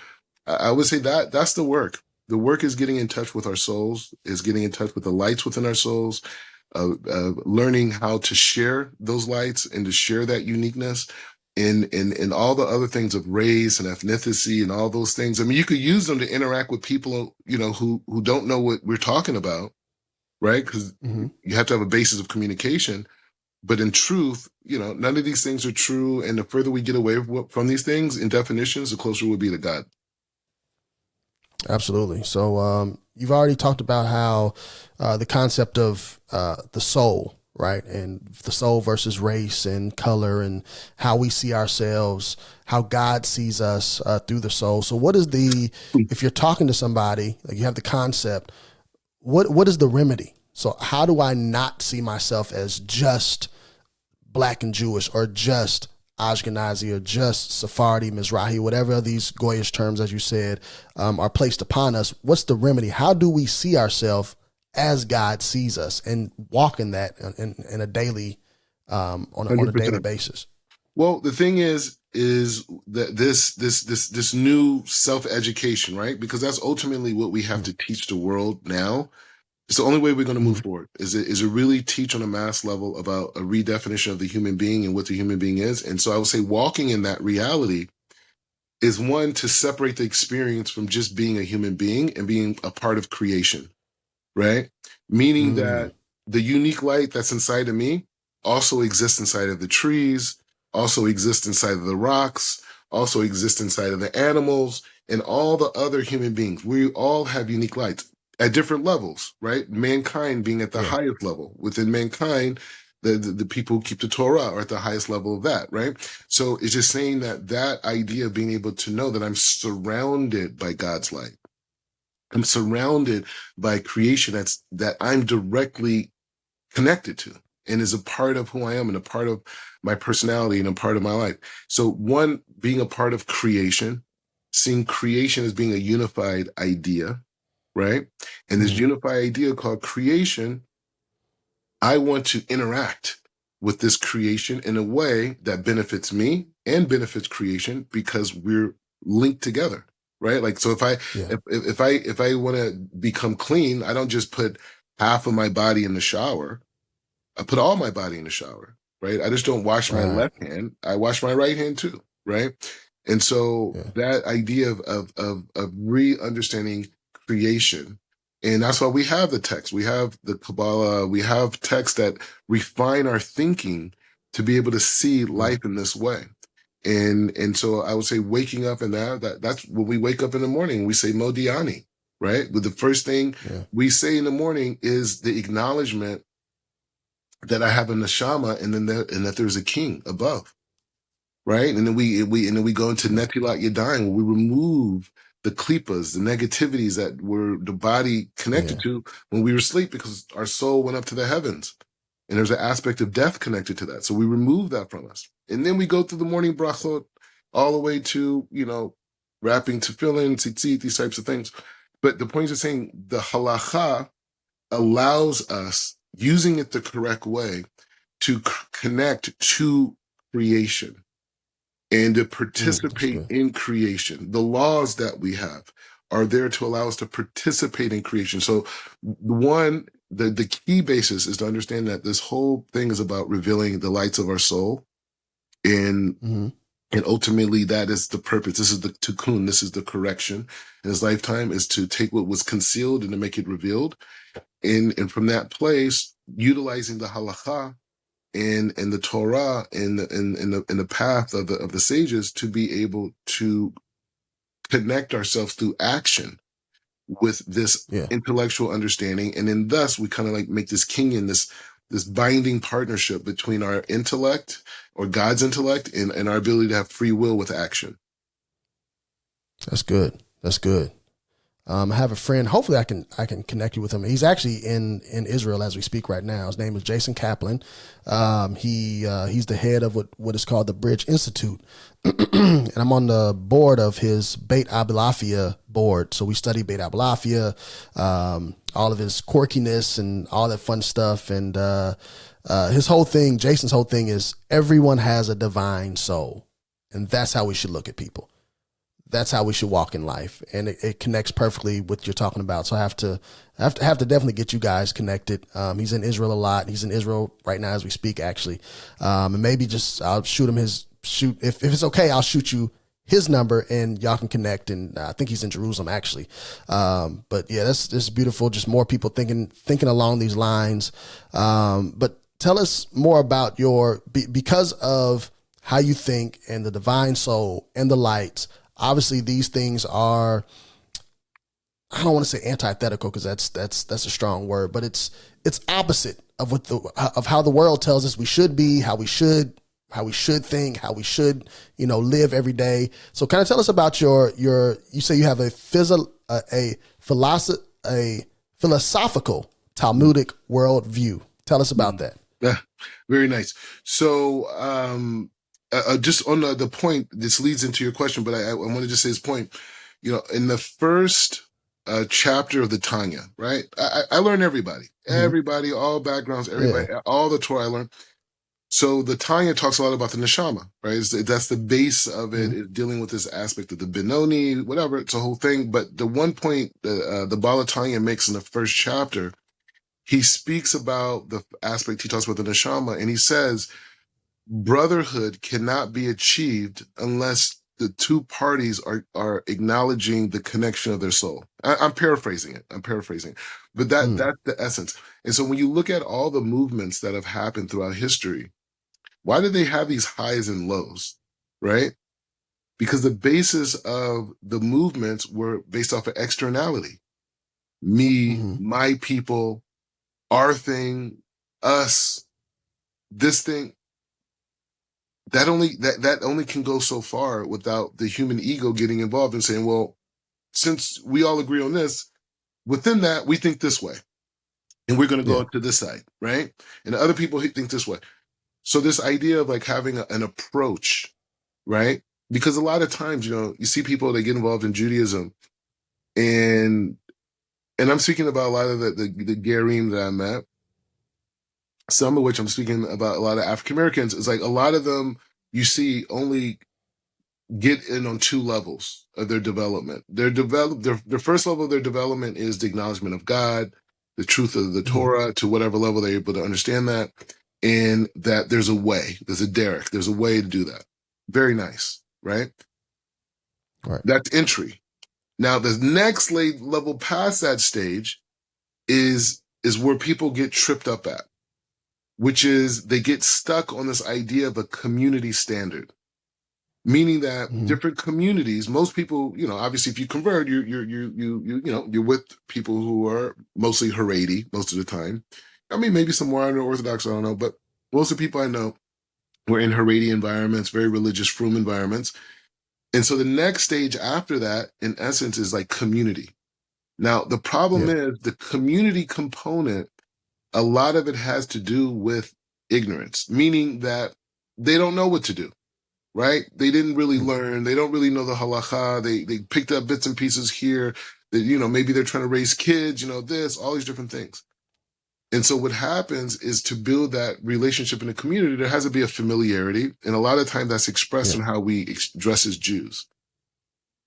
I would say that that's the work. The work is getting in touch with our souls, is getting in touch with the lights within our souls, learning how to share those lights and to share that uniqueness in all the other things of race and ethnicity and all those things. I mean, you could use them to interact with people, who don't know what we're talking about, right? Because you have to have a basis of communication. But in truth, none of these things are true. And the further we get away from these things in definitions, the closer we'll be to God. Absolutely. So you've already talked about how the concept of the soul, right? And the soul versus race and color and how we see ourselves, how God sees us through the soul. So what is if you're talking to somebody, like you have the concept, what is the remedy? So how do I not see myself as just black and Jewish or just Ashkenazi or just Sephardi, Mizrahi, whatever these Goyish terms, as you said, are placed upon us? What's the remedy? How do we see ourselves as God sees us and walk in that in a daily, on a daily basis? Well, the thing is that this new self-education, right? Because that's ultimately what we have to teach the world now. It's the only way we're going to move forward is to really teach on a mass level about a redefinition of the human being and what the human being is. And so I would say walking in that reality is one, to separate the experience from just being a human being and being a part of creation, right? Meaning that the unique light that's inside of me also exists inside of the trees, also exists inside of the rocks, also exists inside of the animals and all the other human beings. We all have unique lights at different levels, right? Mankind being at the highest level. Within mankind, the people who keep the Torah are at the highest level of that, right? So it's just saying that idea of being able to know that I'm surrounded by God's light. I'm surrounded by creation that I'm directly connected to and is a part of who I am and a part of my personality and a part of my life. So one, being a part of creation, seeing creation as being a unified idea, right? And this unified idea called creation, I want to interact with this creation in a way that benefits me and benefits creation because we're linked together, right? Like, so if I want to become clean, I don't just put half of my body in the shower. I put all my body in the shower, right? I just don't wash my left hand. I wash my right hand too, right? And so that idea of re-understanding creation. And that's why we have the text. We have the Kabbalah. We have texts that refine our thinking to be able to see life in this way. And so I would say waking up in that's when we wake up in the morning, we say Modiani, right? But the first thing we say in the morning is the acknowledgement that I have a neshama and that there's a king above, right? And then we go into Netilat Yadayim, where we remove the klippas, the negativities that were the body connected to when we were asleep, because our soul went up to the heavens. And there's an aspect of death connected to that. So we remove that from us. And then we go through the morning brachot all the way to, wrapping tefillin, tzitzit, these types of things. But the point is saying the halacha allows us, using it the correct way, to connect to creation and to participate in creation. The laws that we have are there to allow us to participate in creation. So the key basis is to understand that this whole thing is about revealing the lights of our soul and And ultimately, that is the purpose. This is the tikkun. This is the correction in his lifetime, is to take what was concealed and to make it revealed. And from that place, utilizing the halakha and the Torah and the path of the sages to be able to connect ourselves through action with this intellectual understanding. And then thus we kind of like make this kinyan, this binding partnership between our intellect or God's intellect and our ability to have free will with action. That's good. That's good. I have a friend. Hopefully, I can connect you with him. He's actually in Israel as we speak right now. His name is Jason Kaplan. He's the head of what is called the Bridge Institute, and I'm on the board of his Beit Abilafia board. So we study Beit Abilafia, all of his quirkiness and all that fun stuff. And Jason's whole thing is everyone has a divine soul, and that's how we should look at people. That's how we should walk in life, and it connects perfectly with what you're talking about. So I have to definitely get you guys connected. He's in Israel a lot. He's in Israel right now as we speak, actually. And maybe I'll shoot him if it's okay, I'll shoot you his number and y'all can connect. And I think he's in Jerusalem actually. But yeah, that's beautiful. Just more people thinking along these lines. But tell us more about because of how you think and the divine soul and the lights. Obviously, these things are, I don't want to say antithetical because that's a strong word, but it's opposite of of how the world tells us we should be, how we should think, how we should, live every day. So kind of tell us about you say you have a philosophical Talmudic worldview. Tell us about that. Yeah, very nice. So, just on the point, this leads into your question, but I want to just say this point. In the first chapter of the Tanya, right? I learn everybody, all backgrounds, everybody, all the Torah I learn. So the Tanya talks a lot about the neshama, right? That's the base of it, is dealing with this aspect of the Benoni, whatever. It's a whole thing. But the one point the Bala Tanya makes in the first chapter, he speaks about the aspect, he talks about the neshama, and he says, brotherhood cannot be achieved unless the two parties are acknowledging the connection of their soul. I'm paraphrasing it, but that's the essence. And so when you look at all the movements that have happened throughout history, why do they have these highs and lows, right? Because the basis of the movements were based off of externality. Me, my people, our thing, us, this thing. That only can go so far without the human ego getting involved and saying, well, since we all agree on this, within that, we think this way. And we're going to go to this side, right? And the other people think this way. So this idea of like having an approach, right? Because a lot of times, you see people, they get involved in Judaism, and I'm speaking about a lot of the Gerim that I met, some of which I'm speaking about a lot of African-Americans, is like a lot of them you see only get in on two levels of their development. Their first level of their development is the acknowledgement of God, the truth of the Torah, to whatever level they're able to understand that, and that there's a way to do that. Very nice, right? Right. That's entry. Now, the next level past that stage is where people get tripped up at, which is they get stuck on this idea of a community standard, meaning that different communities, most people, obviously if you convert, you're with people who are mostly Haredi most of the time. I mean, maybe some more Orthodox, I don't know, but most of the people I know were in Haredi environments, very religious, frum environments. And so the next stage after that, in essence, is like community. Now, the problem is the community component, a lot of it has to do with ignorance, meaning that they don't know what to do, right? They didn't really learn. They don't really know the halacha. They picked up bits and pieces here that, maybe they're trying to raise kids, this, all these different things. And so what happens is, to build that relationship in a community, there has to be a familiarity. And a lot of times that's expressed in how we dress as Jews.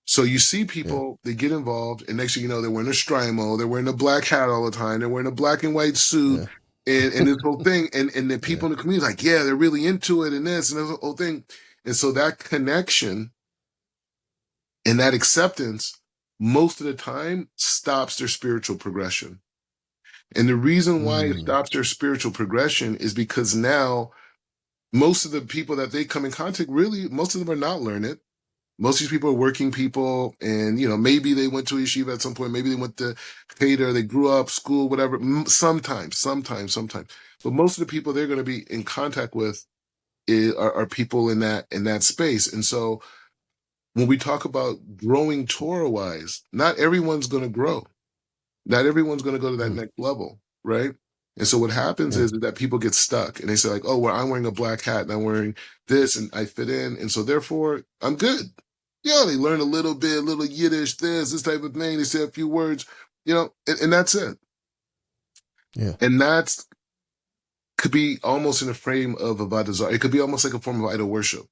So you see people, they get involved, and next thing you know, they're wearing a strimo, they're wearing a black hat all the time, they're wearing a black and white suit, and this whole thing. And the people in the community are like, they're really into it, and this, and this whole thing. And so that connection and that acceptance most of the time stops their spiritual progression. And the reason why it stops their spiritual progression is because now most of the people that they come in contact, really, most of them are not learned. Most of these people are working people, and, you know, maybe they went to yeshiva at some point, maybe they went to Cheder, they grew up, school, whatever, sometimes. But most of the people they're going to be in contact with are people in that space. And so when we talk about growing Torah-wise, not everyone's going to grow. Not everyone's going to go to that next level, right? And so what happens is that people get stuck and they say like, oh, well, I'm wearing a black hat and I'm wearing this and I fit in. And so therefore I'm good. Yeah, they learn a little bit, a little Yiddish, this type of thing. They say a few words, you know, and that's it. Yeah. And that's could be almost in the frame of Avodah Zarah. It could be almost like a form of idol worship,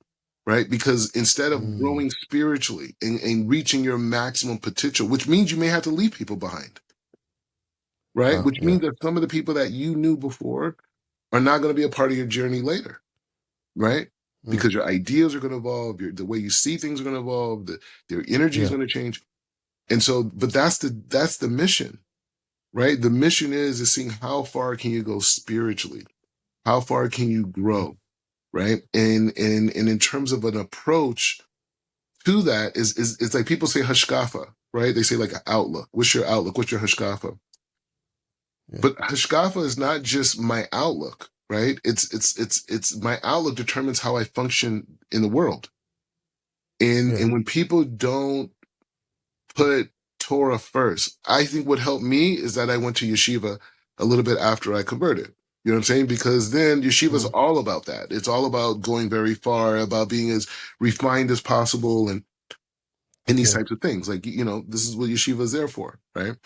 right? Because instead of growing spiritually and reaching your maximum potential, which means you may have to leave people behind, right? Which means that some of the people that you knew before are not going to be a part of your journey later, right? Because your ideas are going to evolve, the way you see things are going to evolve, their energy is going to change. And so, but that's the mission, right? The mission is seeing how far can you go spiritually? How far can you grow, right? And in terms of an approach to that is it's like people say hashkafa, right? They say like an outlook. What's your outlook? What's your hashkafa? Yeah. But hashkafa is not just my outlook, right? It's my outlook determines how I function in the world. And when people don't put Torah first, I think what helped me is that I went to yeshiva a little bit after I converted. You know what I'm saying? Because then yeshiva is all about that. It's all about going very far, about being as refined as possible and these types of things. Like, you know, this is what yeshiva is there for, right?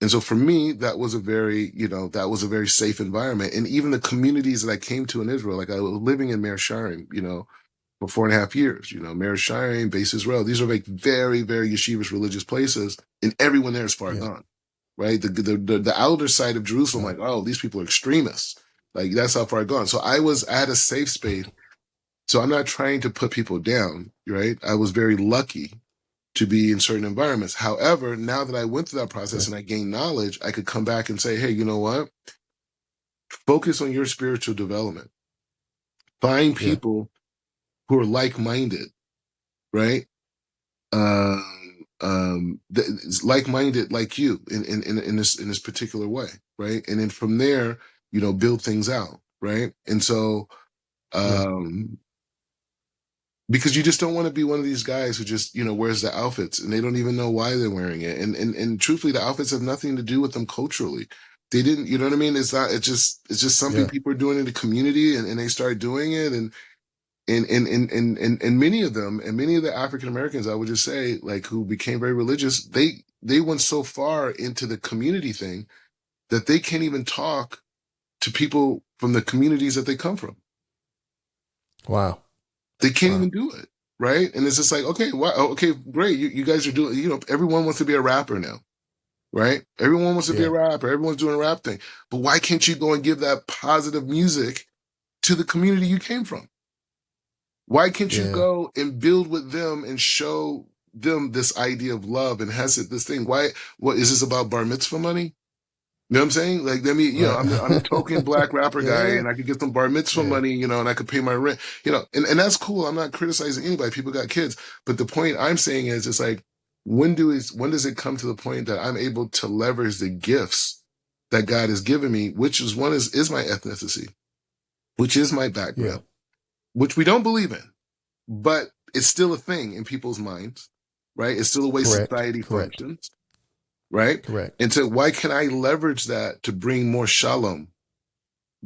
And so for me, that was a very safe environment. And even the communities that I came to in Israel, like I was living in Meah Shearim, you know, for 4.5 years, you know, Meah Shearim, Base Israel. These are like very, very yeshivish religious places, and everyone there is far gone, right? The outer side of Jerusalem, like, oh, these people are extremists. Like that's how far gone. So I had a safe space. So I'm not trying to put people down, right? I was very lucky to be in certain environments. However, now that I went through that process and I gained knowledge, I could come back and say, hey, you know what? Focus on your spiritual development. Find people who are like-minded, right? Like-minded like you in this particular way, right? And then from there, you know, build things out, right? And so because you just don't want to be one of these guys who just, you know, wears the outfits and they don't even know why they're wearing it. And truthfully, the outfits have nothing to do with them culturally. They didn't, you know what I mean? It's just something people are doing in the community and they start doing it. And many of them, and many of the African-Americans, I would just say, like, who became very religious, they went so far into the community thing that they can't even talk to people from the communities that they come from. Wow. They can't even do it, right? And it's just like, okay, wow, okay, great. You guys are doing, you know, everyone wants to be a rapper now, right? Everyone wants to be a rapper. Everyone's doing a rap thing. But why can't you go and give that positive music to the community you came from? Why can't you go and build with them and show them this idea of love and hesed, this thing? What is this about bar mitzvah money? You know what I'm saying? Like, I mean, you know, I'm a token black rapper guy and I could get some bar mitzvah money, you know, and I could pay my rent, you know, and that's cool. I'm not criticizing anybody. People got kids. But the point I'm saying is it's like, when does it come to the point that I'm able to leverage the gifts that God has given me, which is one is my ethnicity, which is my background, which we don't believe in, but it's still a thing in people's minds, right? It's still a way society functions. Right? Correct. And so why can I leverage that to bring more shalom?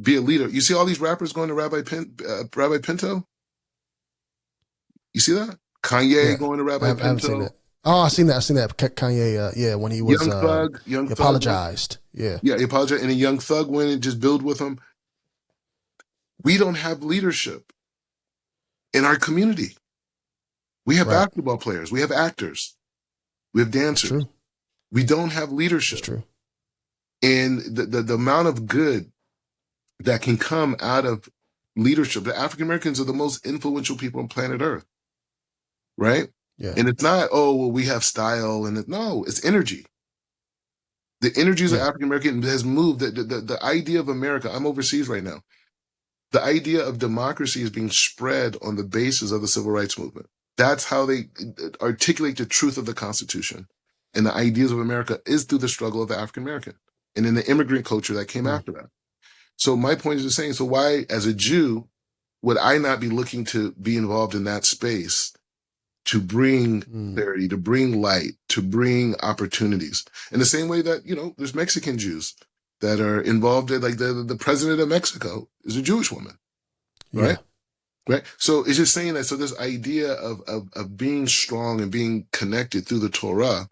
Be a leader. You see all these rappers going to Rabbi Pinto? You see that? Kanye going to Rabbi Pinto. I haven't seen that. Oh, I've seen that. Kanye, when he was he apologized. He apologized. And a Young Thug went and just build with him. We don't have leadership in our community. We have basketball players. We have actors. We have dancers. True. We don't have leadership. That's true. And the amount of good that can come out of leadership. The African Americans are the most influential people on planet Earth, right? Yeah. And it's not, oh, well, we have style, no, it's energy. The energies of African American has moved. The idea of America, I'm overseas right now. The idea of democracy is being spread on the basis of the civil rights movement. That's how they articulate the truth of the Constitution. And the ideas of America is through the struggle of the African American and in the immigrant culture that came after that. So my point is just saying, so why, as a Jew, would I not be looking to be involved in that space to bring clarity, to bring light, to bring opportunities? In the same way that, there's Mexican Jews that are involved in, like the president of Mexico is a Jewish woman, right? Right. So it's just saying that. So this idea of being strong and being connected through the Torah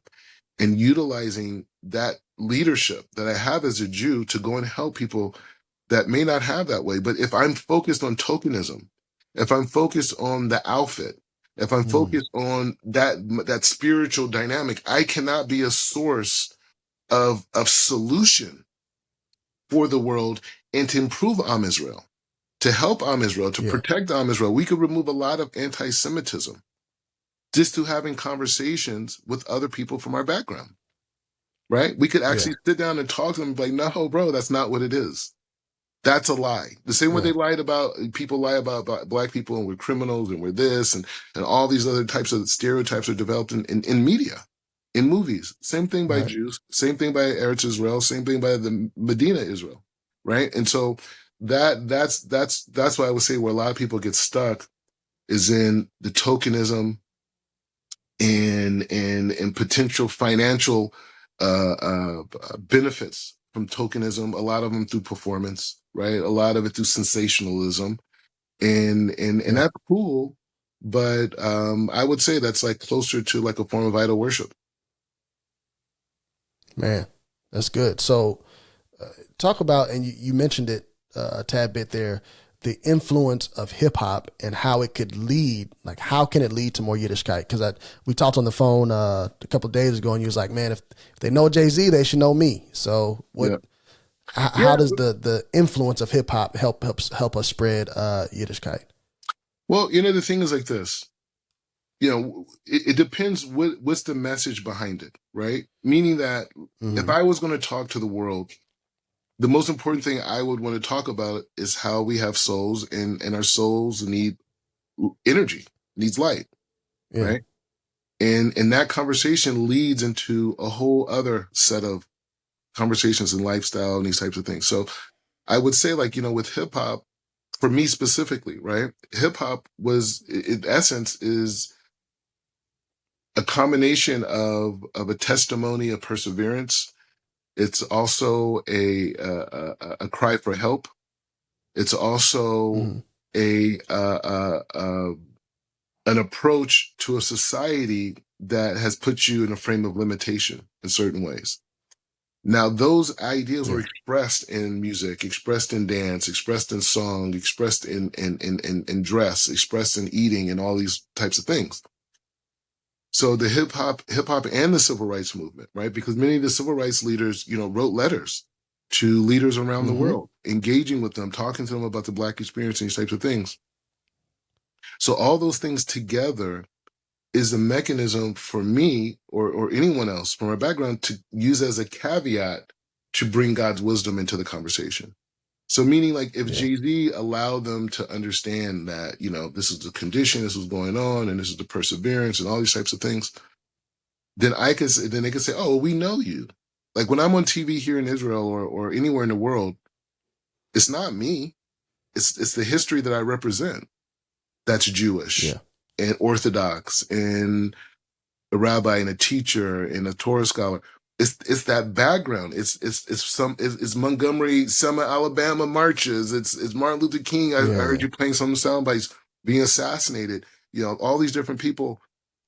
and utilizing that leadership that I have as a Jew to go and help people that may not have that way. But if I'm focused on tokenism, if I'm focused on the outfit, if I'm focused on that spiritual dynamic, I cannot be a source of solution for the world and to improve Am Israel, to help Am Israel, to protect Am Israel. We could remove a lot of anti-Semitism just through having conversations with other people from our background, right? We could actually sit down and talk to them and be like, no, bro, that's not what it is. That's a lie. The same way people lie about Black people and we're criminals and we're this and all these other types of stereotypes are developed in media, in movies. Same thing by Jews, same thing by Eretz Israel, same thing by the Medina Israel, right? And so that's why I would say where a lot of people get stuck is in the tokenism and potential financial benefits from tokenism, a lot of them through performance, right? A lot of it through sensationalism. And that's cool, but I would say that's like closer to like a form of idol worship. Man, that's good. So talk about, and you mentioned it a tad bit there, the influence of hip hop and how it could lead, like how can it lead to more Yiddishkeit? Because we talked on the phone a couple of days ago and you was like, man, if they know Jay-Z, they should know me. So how does the influence of hip hop help us spread Yiddishkeit? Well, the thing is like this, it depends what's the message behind it, right? Meaning that if I was going to talk to the world, the most important thing I would want to talk about is how we have souls and our souls need energy, needs light, right? And that conversation leads into a whole other set of conversations and lifestyle and these types of things. So I would say like, with hip hop, for me specifically, right? Hip hop was, in essence, is a combination of a testimony of perseverance. It's also a cry for help. It's also an approach to a society that has put you in a frame of limitation in certain ways. Now, those ideas were expressed in music, expressed in dance, expressed in song, expressed in dress, expressed in eating, and all these types of things. So the hip hop and the civil rights movement, right? Because many of the civil rights leaders, wrote letters to leaders around the world, engaging with them, talking to them about the Black experience and these types of things. So all those things together is a mechanism for me or anyone else from our background to use as a caveat to bring God's wisdom into the conversation. So meaning like if Jay-Z allowed them to understand that, this is the condition, this was going on, and this is the perseverance and all these types of things, then they could say, oh, well, we know you. Like when I'm on TV here in Israel or anywhere in the world, it's not me. It's the history that I represent that's Jewish and Orthodox and a rabbi and a teacher and a Torah scholar. It's that background. It's Montgomery, Selma, Alabama marches. It's Martin Luther King. I heard you playing some sound bites being assassinated. All these different people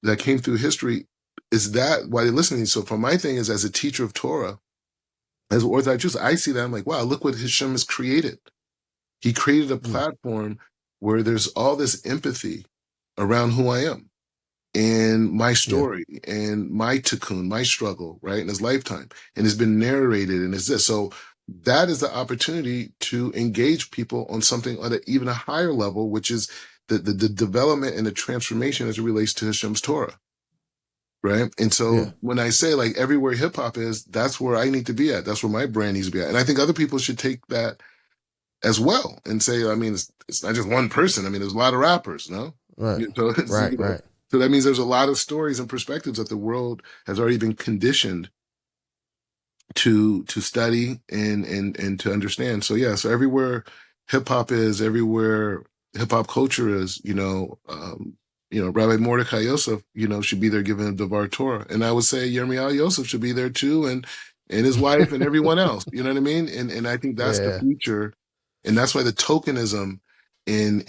that came through history. Is that why they're listening? So for my thing is as a teacher of Torah, as an Orthodox Jew, I see that I'm like, wow, look what Hashem has created. He created a platform where there's all this empathy around who I am. And my story and my tikkun, my struggle, right, in his lifetime. And it's been narrated and it's this. So that is the opportunity to engage people on something on even a higher level, which is the development and the transformation as it relates to Hashem's Torah. Right. And so when I say like everywhere hip hop is, that's where I need to be at. That's where my brand needs to be at. And I think other people should take that as well and say, I mean, it's not just one person. I mean, there's a lot of rappers, no? Right. So, Right. Right. So that means there's a lot of stories and perspectives that the world has already been conditioned to study and to understand. So yeah, so everywhere hip hop is, everywhere hip hop culture is, Rabbi Mordechai Yosef, should be there giving a Devar Torah. And I would say Yirmeyahu Yosef should be there too, and his wife and everyone else. You know what I mean? And I think that's the future. And that's why the tokenism in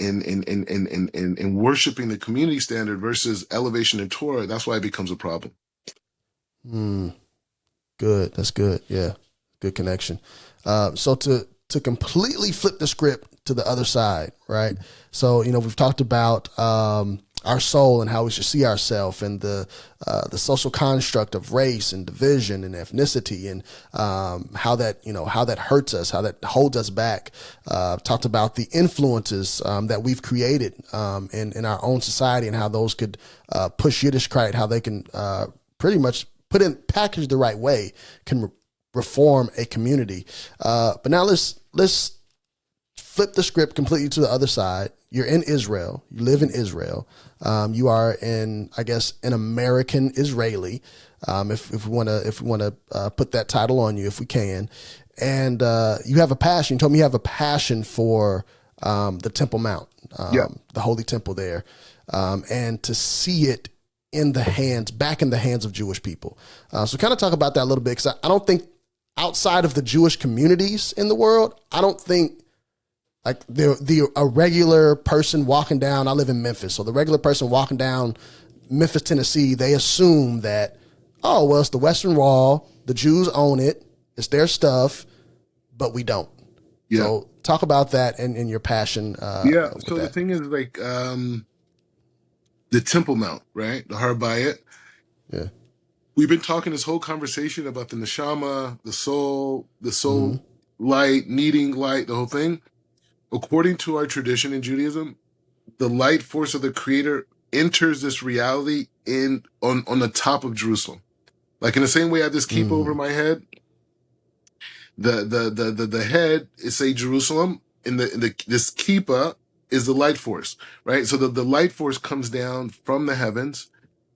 worshiping the community standard versus elevation in Torah, that's why it becomes a problem. Good. That's good. Yeah. Good connection. So to completely flip the script to the other side, right? So, we've talked about our soul and how we should see ourselves, and the social construct of race and division and ethnicity, and how that hurts us, how that holds us back. Talked about the influences that we've created in our own society, and how those could push Yiddishkeit, how they can pretty much packaged the right way, can reform a community. But now let's flip the script completely to the other side. You're in Israel. You live in Israel. You are an American Israeli. If we want to put that title on you, if we can, and you have a passion. You told me you have a passion for the Temple Mount, the Holy Temple there, and to see it back in the hands of Jewish people. So kind of talk about that a little bit, because I don't think outside of the Jewish communities in the world, I don't think like a regular person walking down, I live in Memphis, so the regular person walking down Memphis, Tennessee, they assume that, oh, well, it's the Western Wall, the Jews own it, it's their stuff, but we don't. Yeah. So talk about that and your passion. So the thing is like, the Temple Mount, right? The Har Bayit. Yeah. We've been talking this whole conversation about the neshama, the soul light, needing light, the whole thing. According to our tradition in Judaism, the light force of the Creator enters this reality on the top of Jerusalem. Like in the same way I have this keep over my head, the head is, say, Jerusalem, and this kippah is the light force, right? So the light force comes down from the heavens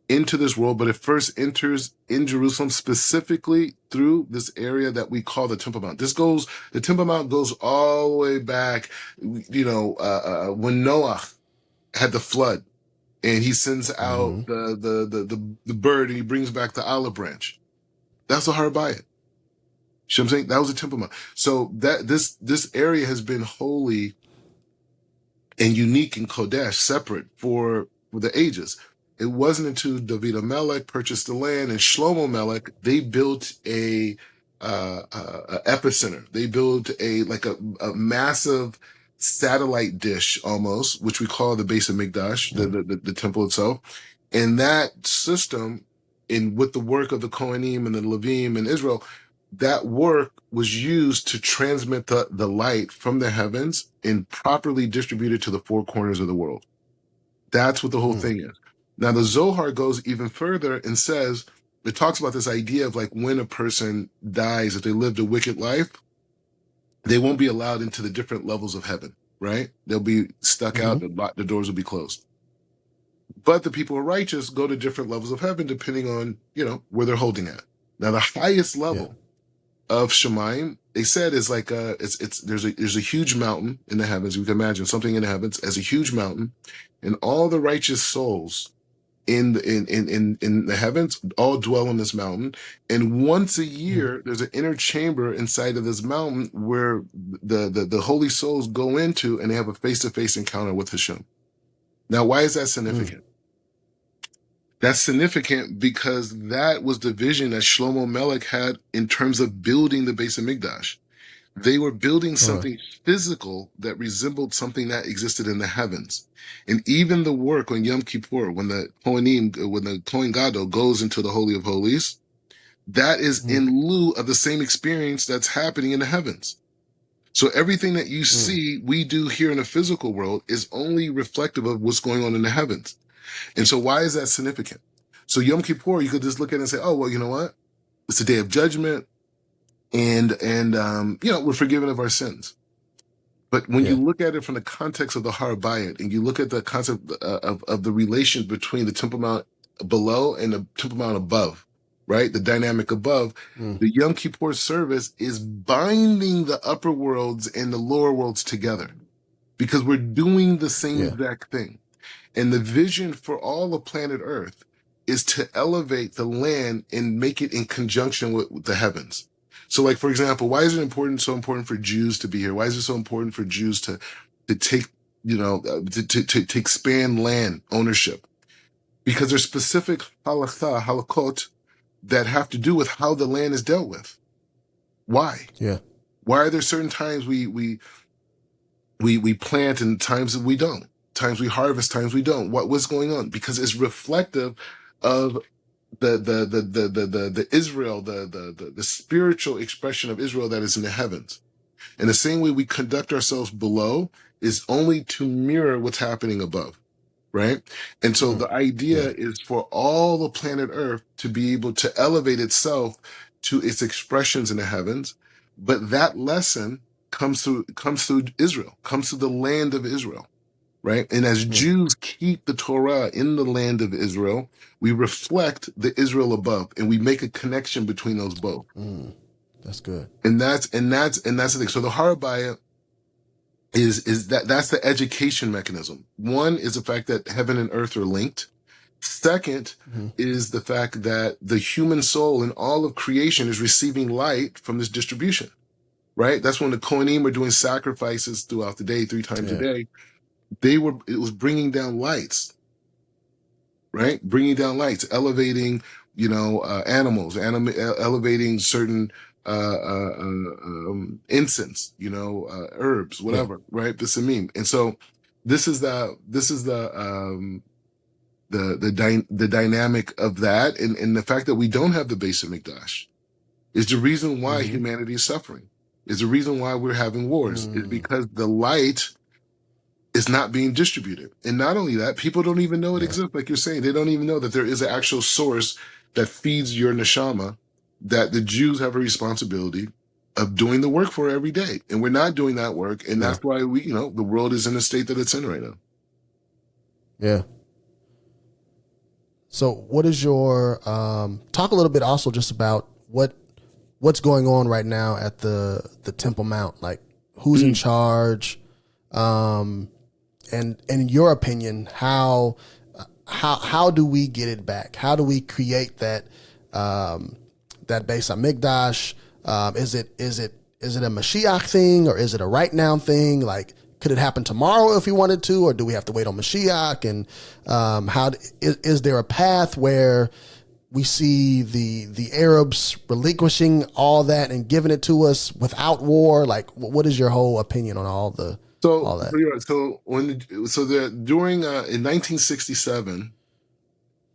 into this world, but it first enters in Jerusalem, specifically through this area that we call the Temple Mount. The Temple Mount goes all the way back, when Noah had the flood, and he sends out the bird, and he brings back the olive branch. That's the Har Bayit. You know what I'm saying? That was the Temple Mount. So that this area has been holy and unique and Kodesh, separate for the ages. It wasn't until David Melech purchased the land and Shlomo Melech, they built a epicenter. They built a massive satellite dish almost, which we call the Beis HaMikdash, the temple itself. And that system, with the work of the Kohanim and the Levim in Israel, that work was used to transmit the light from the heavens and properly distribute it to the four corners of the world. That's what the whole thing is. Now, the Zohar goes even further and says, it talks about this idea of like when a person dies, if they lived a wicked life, they won't be allowed into the different levels of heaven, right? They'll be stuck out, the doors will be closed. But the people who are righteous go to different levels of heaven depending on, where they're holding at. Now, the highest level of Shemaim, they said, is like there's a huge mountain in the heavens. You can imagine something in the heavens as a huge mountain, and all the righteous souls in the heavens all dwell on this mountain. And once a year, there's an inner chamber inside of this mountain where the holy souls go into, and they have a face-to-face encounter with Hashem. Now, why is that significant? That's significant because that was the vision that Shlomo Melech had in terms of building the Beis HaMikdash. They were building something physical that resembled something that existed in the heavens. And even the work on Yom Kippur, when the Kohen Gadol goes into the Holy of Holies, that is in lieu of the same experience that's happening in the heavens. So everything that you see we do here in the physical world is only reflective of what's going on in the heavens. And so why is that significant? So Yom Kippur, you could just look at it and say, oh, well, you know what? It's a day of judgment, and we're forgiven of our sins. But when you look at it from the context of the Har Bayit, and you look at the concept of the relation between the Temple Mount below and the Temple Mount above, right? The dynamic above, the Yom Kippur service is binding the upper worlds and the lower worlds together, because we're doing the same exact thing. And the vision for all of planet Earth is to elevate the land and make it in conjunction with the heavens. So, like, for example, why is it so important for Jews to be here? Why is it so important for Jews to take, to expand land ownership? Because there's specific halakot that have to do with how the land is dealt with. Why? Yeah. Why are there certain times we plant and times that we don't? Times we harvest, times we don't. What's going on? Because it's reflective of the Israel, the spiritual expression of Israel that is in the heavens. And the same way we conduct ourselves below is only to mirror what's happening above, right? And so the idea is for all the planet Earth to be able to elevate itself to its expressions in the heavens. But that lesson comes through Israel, comes through the land of Israel. Right. And as Jews keep the Torah in the land of Israel, we reflect the Israel above, and we make a connection between those both. That's good. And that's the thing. So the Har Bayit that's the education mechanism. One is the fact that heaven and earth are linked. Second is the fact that the human soul in all of creation is receiving light from this distribution. Right. That's when the Kohanim are doing sacrifices throughout the day, 3 times a day. It was bringing down lights, right? Bringing down lights, elevating, animals, elevating certain, incense, herbs, whatever, right? The samim. And so this is the dynamic of that. And the fact that we don't have the Beis Hamikdash is the reason why humanity is suffering, is the reason why we're having wars, is because the light is not being distributed. And not only that, people don't even know it exists. Like you're saying, they don't even know that there is an actual source that feeds your neshama, that the Jews have a responsibility of doing the work for every day. And we're not doing that work. And that's why the world is in the state that it's in right now. Yeah. So what is your, talk a little bit also just about what's going on right now at the Temple Mount, like who's in charge, and in your opinion, how do we get it back? How do we create that Beis Hamikdash? Is it a Mashiach thing, or is it a right now thing? Like, could it happen tomorrow if we wanted to, or do we have to wait on Mashiach? And is there a path where we see the Arabs relinquishing all that and giving it to us without war? Like, what is your whole opinion on all that? During in 1967,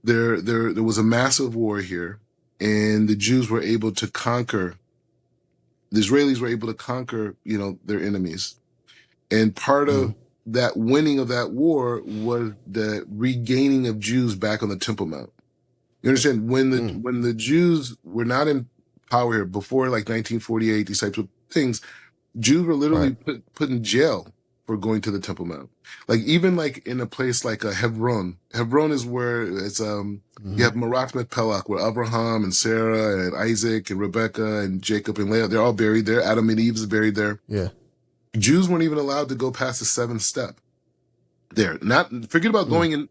there was a massive war here, and the Jews were able to conquer. The Israelis were able to conquer, their enemies, and part of that winning of that war was the regaining of Jews back on the Temple Mount. You understand, when the Jews were not in power here before, like 1948, these types of things, Jews were literally put in jail for going to the Temple Mount. Like, even like in a place like Hebron. Hebron is where it's you have Marat Pelach, where Abraham and Sarah and Isaac and Rebecca and Jacob and Leah, they're all buried there. Adam and Eve is buried there. Yeah. Jews weren't even allowed to go past the 7th step there. Not forget about going in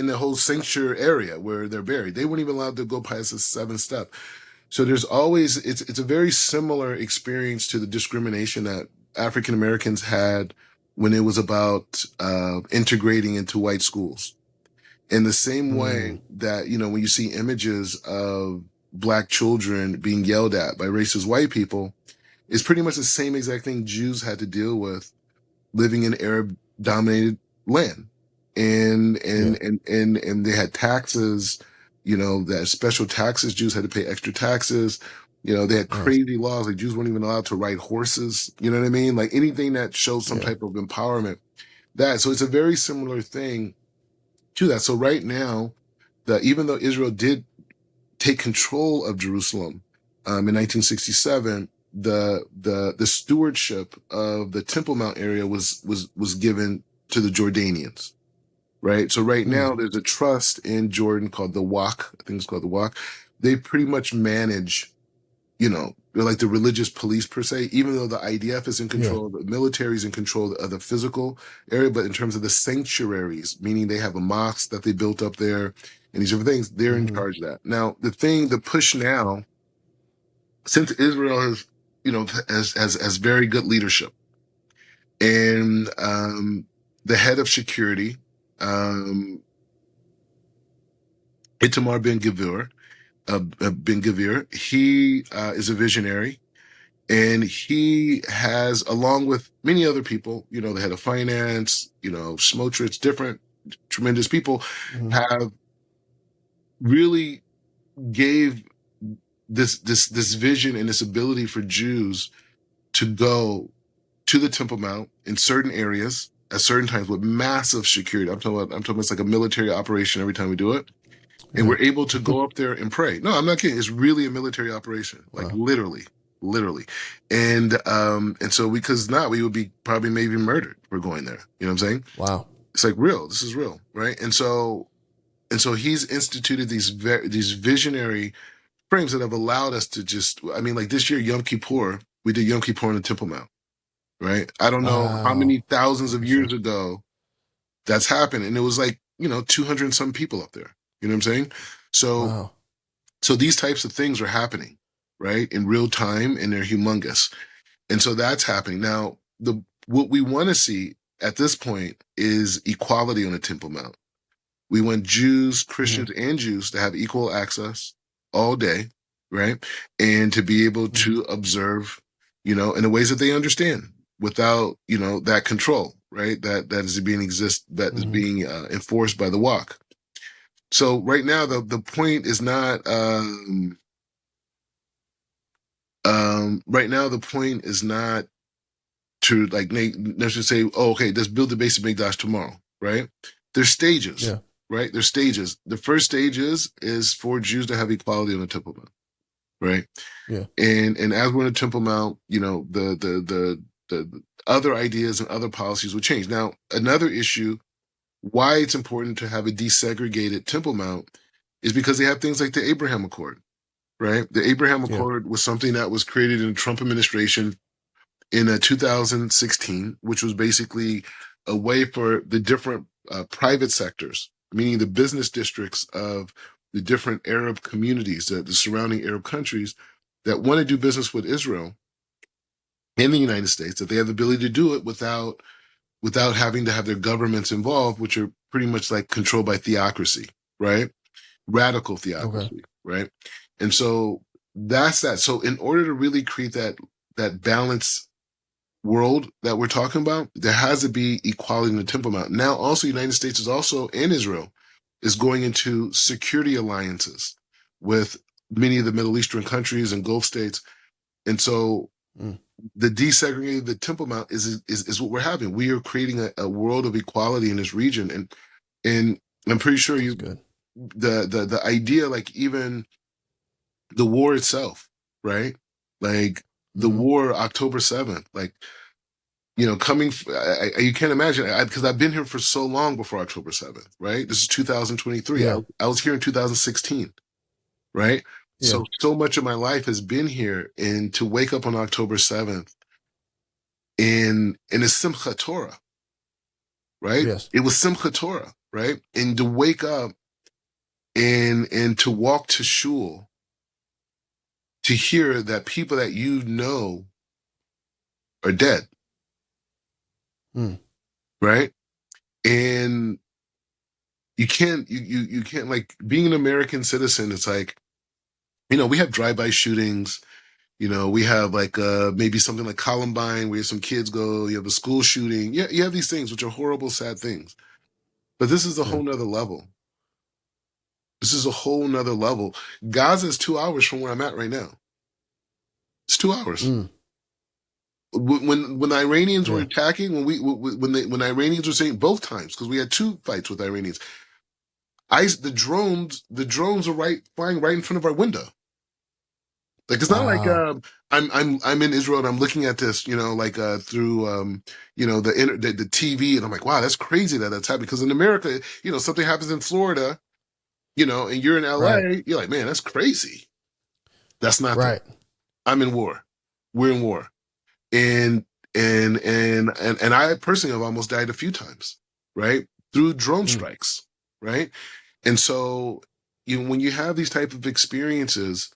the whole sanctuary area where they're buried. They weren't even allowed to go past the 7th step. So there's always, it's a very similar experience to the discrimination that African Americans had when it was about integrating into white schools. In the same way that, when you see images of Black children being yelled at by racist white people, it's pretty much the same exact thing Jews had to deal with living in Arab-dominated land. And they had taxes that special taxes. Jews had to pay extra taxes. They had crazy laws. Like Jews weren't even allowed to ride horses. You know what I mean? Like anything that shows some type of empowerment. So it's a very similar thing to that. So right now, even though Israel did take control of Jerusalem in 1967, the stewardship of the Temple Mount area was given to the Jordanians, right? So right now there's a trust in Jordan called the WAC. I think it's called the WAC. They pretty much manage, they're like the religious police per se, even though the IDF is in control, the military is in control of the physical area, but in terms of the sanctuaries, meaning they have a mosque that they built up there and these different things, they're in charge of that. Now, the push now, since Israel has very good leadership, and the head of security, Itamar Ben Gvir, he is a visionary, and he has, along with many other people, the head of finance, Smotrich, different tremendous people, have really gave this vision and this ability for Jews to go to the Temple Mount in certain areas at certain times with massive security. I'm talking it's like a military operation every time we do it. And we're able to go up there and pray. No, I'm not kidding. It's really a military operation, like literally. And so because not, we would be probably maybe murdered for going there. You know what I'm saying? Wow. It's like real. This is real, right? And so he's instituted these visionary frames that have allowed us to like this year, Yom Kippur, we did Yom Kippur on the Temple Mount, right? I don't know how many thousands of years ago that's happened. And it was like, 200 and some people up there. You know what I'm saying? So these types of things are happening, right? In real time, and they're humongous. And so that's happening. Now, what we want to see at this point is equality on the Temple Mount. We want Jews, Christians, and Jews to have equal access all day, right? And to be able to observe, in the ways that they understand without, that control, right? That is being enforced by the WAC. So right now, the point is not, right now, the point is not to let's just say, okay, let's build the base of Mikdash tomorrow, right? There's stages, right? There's stages. The first stage is for Jews to have equality on the Temple Mount, right? Yeah. And as we're on the Temple Mount, the other ideas and other policies will change. Now, another issue why it's important to have a desegregated Temple Mount is because they have things like the Abraham Accord, right? The Abraham Accord was something that was created in the Trump administration in 2016, which was basically a way for the different private sectors, meaning the business districts of the different Arab communities, the surrounding Arab countries that want to do business with Israel and the United States, that they have the ability to do it without having to have their governments involved, which are pretty much like controlled by theocracy, right? Radical theocracy, right? And so that's that. So in order to really create that balanced world that we're talking about, there has to be equality in the Temple Mount. Now, also, the United States is also, and Israel, is going into security alliances with many of the Middle Eastern countries and Gulf states. And so the desegregating the Temple Mount is what we're having. We are creating a world of equality in this region, and I'm pretty sure the idea, like even the war itself, right? Like the war, October 7th, like coming. You can't imagine because I've been here for so long before October 7th, right? This is 2023. Yeah. I was here in 2016, right? Yeah. So much of my life has been here, and to wake up on October 7th in a Simchat Torah, right? Yes. It was Simchat Torah, right? And to wake up and to walk to shul, to hear that people that are dead, right? And you can't like being an American citizen. It's like, we have drive-by shootings. We have like maybe something like Columbine where some kids go, you have a school shooting. Yeah, you have these things which are horrible, sad things. But this is a whole nother level. This is a whole nother level. Gaza is 2 hours from where I'm at right now. It's 2 hours. When the Iranians were attacking, when the Iranians were saying both times, because we had 2 fights with Iranians, the drones are flying right in front of our window. Like, it's not like I'm in Israel and I'm looking at this, through the TV, and I'm like, wow, that's crazy that's happening. Because in America, something happens in Florida, and you're in LA, you're like, man, that's crazy. That's not that. I'm in war. We're in war. And I personally have almost died a few times, right? Through drone strikes, right? And so, when you have these type of experiences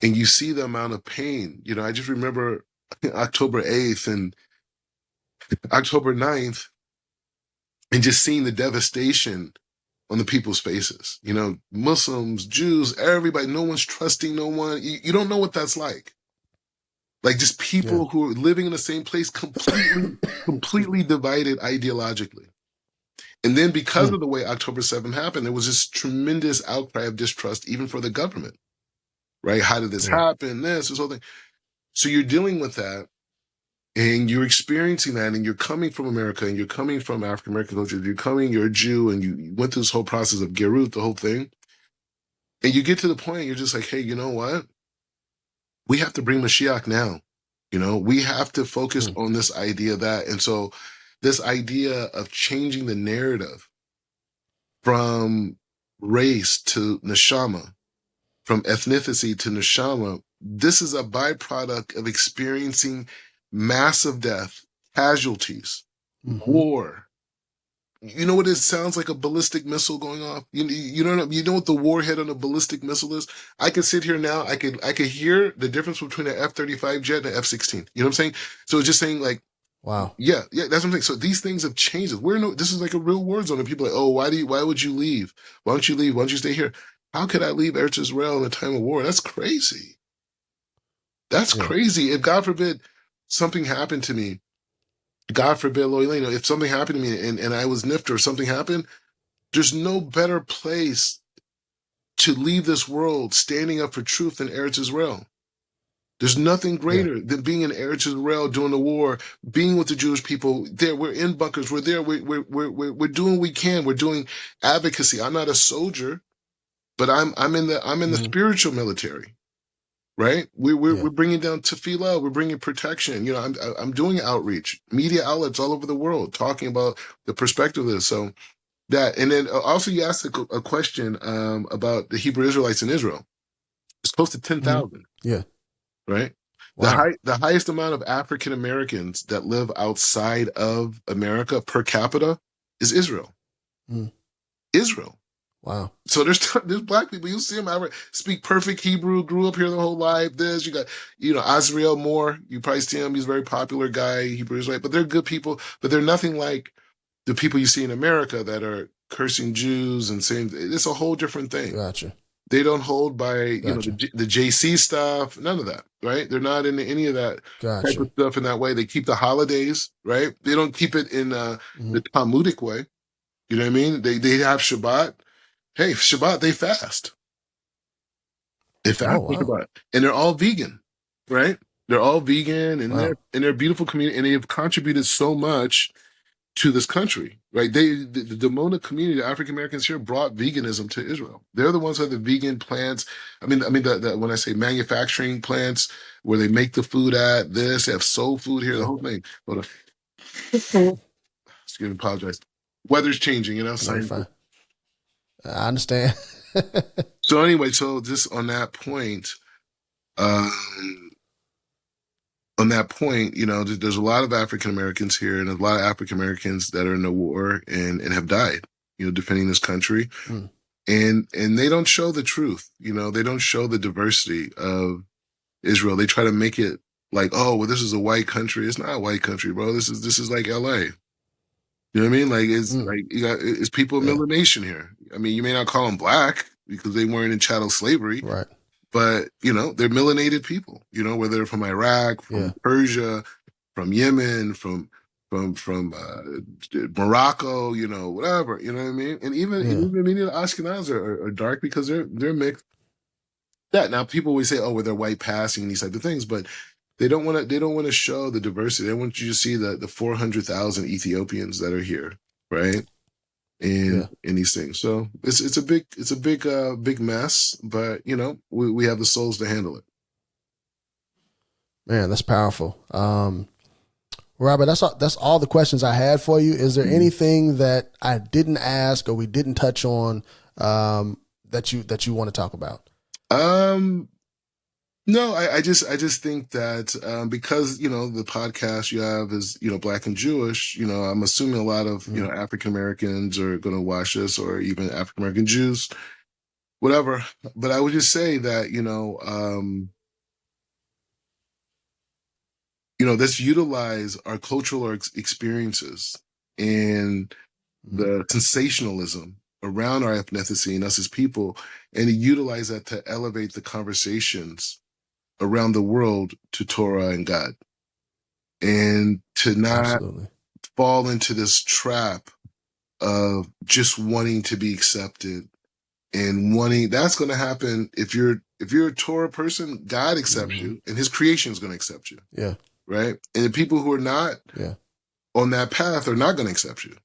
and you see the amount of pain, I just remember October 8th and October 9th, and just seeing the devastation on the people's faces, Muslims, Jews, everybody, no one's trusting no one. You don't know what that's like. Like, just people who are living in the same place, completely divided ideologically. And then because of the way October 7th happened, there was this tremendous outcry of distrust, even for the government, right? How did this happen? This whole thing. So you're dealing with that, and you're experiencing that, and you're coming from America, and you're coming from African-American culture, you're a Jew, and you went through this whole process of Gerut, the whole thing. And you get to the point, you're just like, hey, you know what? We have to bring Mashiach now. We have to focus on this idea that, and so this idea of changing the narrative from race to neshama, from ethnicity to neshama, this is a byproduct of experiencing massive death, casualties, war. You know what it sounds like? A ballistic missile going off. You know what the warhead on a ballistic missile is? I can sit here now. I could hear the difference between an F-35 jet and an F-16. You know what I'm saying? So it's just saying, like, wow. Yeah, that's what I'm saying. So these things have changed. This is like a real war zone. And people are like, oh, why would you leave? Why don't you leave? Why don't you stay here? How could I leave Eretz Israel in a time of war? That's crazy. That's crazy. If God forbid something happened to me, God forbid, Lord, if something happened to me and I was nipped or something happened, there's no better place to leave this world standing up for truth than Eretz Israel. There's nothing greater than being in Eretz Israel during the war, being with the Jewish people. There, we're in bunkers. We're there. We're doing what we can. We're doing advocacy. I'm not a soldier, but I'm in the spiritual military. Right? We're bringing down tefillah. We're bringing protection. I'm doing outreach, media outlets all over the world talking about the perspective of this. So that, and then also you asked a question about the Hebrew Israelites in Israel. It's close to 10,000. Yeah. Right? Wow. The highest amount of African Americans that live outside of America per capita is Israel. Israel. Wow. So there's black people. You see them speak perfect Hebrew, grew up here their whole life. You got, Azriel Moore. You probably see him. He's a very popular guy, Hebrew Israelite. But they're good people. But they're nothing like the people you see in America that are cursing Jews and saying it's a whole different thing. Gotcha. They don't hold by the JC stuff. None of that. Right? They're not into any of that type of stuff in that way. They keep the holidays. Right? They don't keep it in the Talmudic way. You know what I mean? They have Shabbat. Hey, Shabbat, they fast. They fast. Oh, wow. Think about it. And they're all vegan, right? They're all vegan, and they're a beautiful community, and they have contributed so much to this country, right? The Demona community, the African Americans here, brought veganism to Israel. They're the ones who have the vegan plants. When I say manufacturing plants, where they make the food at this, they have soul food here, the whole thing. Hold on. Excuse me, apologize. Weather's changing, Fine. I understand. So anyway, just on that point, there's a lot of African Americans here, and a lot of African Americans that are in the war and have died, defending this country, and they don't show the truth. They don't show the diversity of Israel. They try to make it like, oh, well, this is a white country. It's not a white country, bro. This is like LA. You know what I mean? Like, it's people of melanation here. I mean, you may not call them black because they weren't in chattel slavery, right? But they're melanated people. Whether they're from Iraq, from Persia, from Yemen, from Morocco, whatever, you know what I mean? And even many of the Ashkenaz are dark because they're mixed. That now people always say, oh, well, they're white passing and these type of things, but they don't want to show the diversity. They want you to see the 400,000 Ethiopians that are here, right? And these things. So it's a big mess, but we have the souls to handle it. Man, that's powerful. Robert, that's all the questions I had for you. Is there anything that I didn't ask or we didn't touch on that you want to talk about? No, I just think that because the podcast you have is Black and Jewish, I'm assuming a lot of African Americans are going to watch this, or even African American Jews, whatever. But I would just say that let's utilize our cultural experiences and the sensationalism around our ethnicity and us as people, and to utilize that to elevate the conversations around the world to Torah and God, and to not fall into this trap of just wanting to be accepted and that's going to happen. If you're a Torah person, God accepts you and his creation is going to accept you. Yeah. Right. And the people who are not on that path are not going to accept you.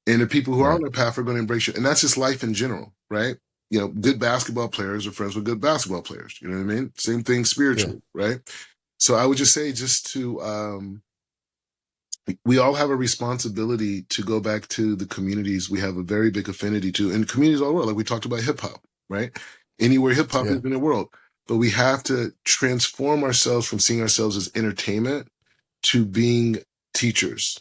And the people who are on that path are going to embrace you. And that's just life in general. Right. Good basketball players are friends with good basketball players. You know what I mean? Same thing spiritually, right? So I would just say we all have a responsibility to go back to the communities we have a very big affinity to, and communities all over the world. Like we talked about hip hop, right? Anywhere hip hop is in the world. But we have to transform ourselves from seeing ourselves as entertainment to being teachers,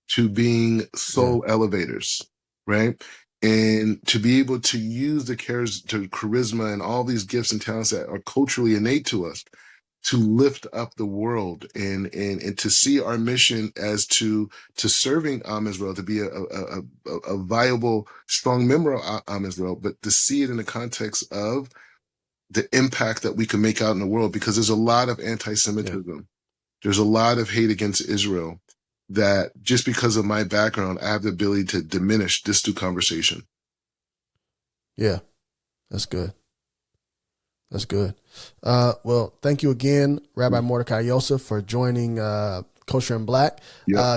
to being soul elevators, right? And to be able to use the charisma and all these gifts and talents that are culturally innate to us to lift up the world and to see our mission as to serving Am Israel, to be a viable, strong member of Am Israel, but to see it in the context of the impact that we can make out in the world, because there's a lot of anti-Semitism. There's a lot of hate against Israel that just because of my background, I have the ability to diminish this through conversation. Yeah, that's good. That's good. Well, thank you again, Rabbi Mordechai Yosef, for joining Kosher and Black.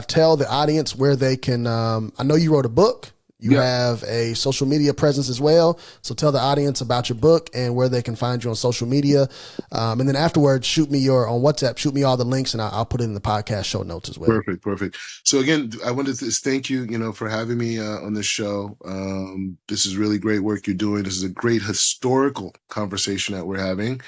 Tell the audience where they can, I know you wrote a book. You have a social media presence as well. So tell the audience about your book and where they can find you on social media. And then afterwards, shoot me on WhatsApp, shoot me all the links, and I'll put it in the podcast show notes as well. Perfect. So again, I wanted to thank you, for having me on this show. This is really great work you're doing. This is a great historical conversation that we're having.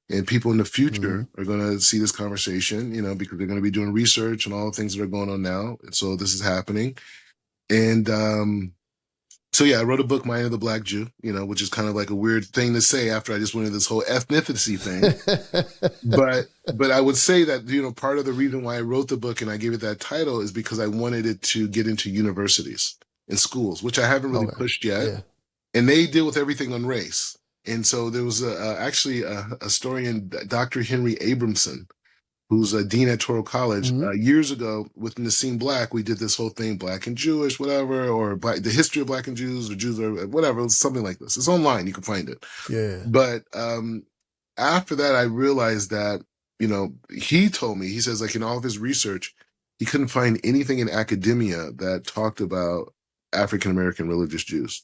And people in the future are going to see this conversation, because they're going to be doing research and all the things that are going on now. And so this is happening. And, so I wrote a book, Meah the Black Jew, which is kind of like a weird thing to say after I just went into this whole ethnicity thing. but I would say that, part of the reason why I wrote the book and I gave it that title is because I wanted it to get into universities and schools, which I haven't really pushed yet. Yeah. And they deal with everything on race. And so there was actually a historian, Dr. Henry Abramson, who's a dean at Torah College. Years ago with Nassim Black, we did this whole thing, Black and Jewish, whatever, or the history of Black and Jews, or Jews, or whatever, something like this. It's online. You can find it. Yeah. But after that, I realized that, he told me, he says, in all of his research, he couldn't find anything in academia that talked about African-American religious Jews.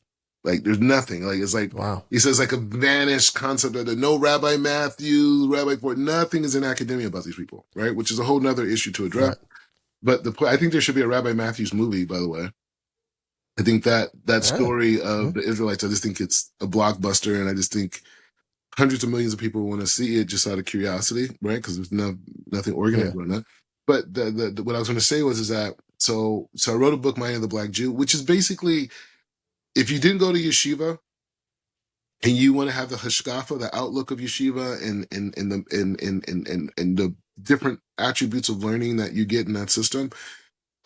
There's nothing. It's wow. He says a vanished concept that no Rabbi Matthews, Rabbi Ford, nothing is in academia about these people, right? Which is a whole nother issue to address. Right. But I think there should be a Rabbi Matthews movie, by the way. I think that story of the Israelites, I just think it's a blockbuster, and I just think hundreds of millions of people want to see it just out of curiosity, right? Because there's nothing organized around that. But what I was going to say is that so I wrote a book, Meah the Black Jew, which is basically, if you didn't go to yeshiva and you want to have the hashkafa, the outlook of yeshiva, and the different attributes of learning that you get in that system,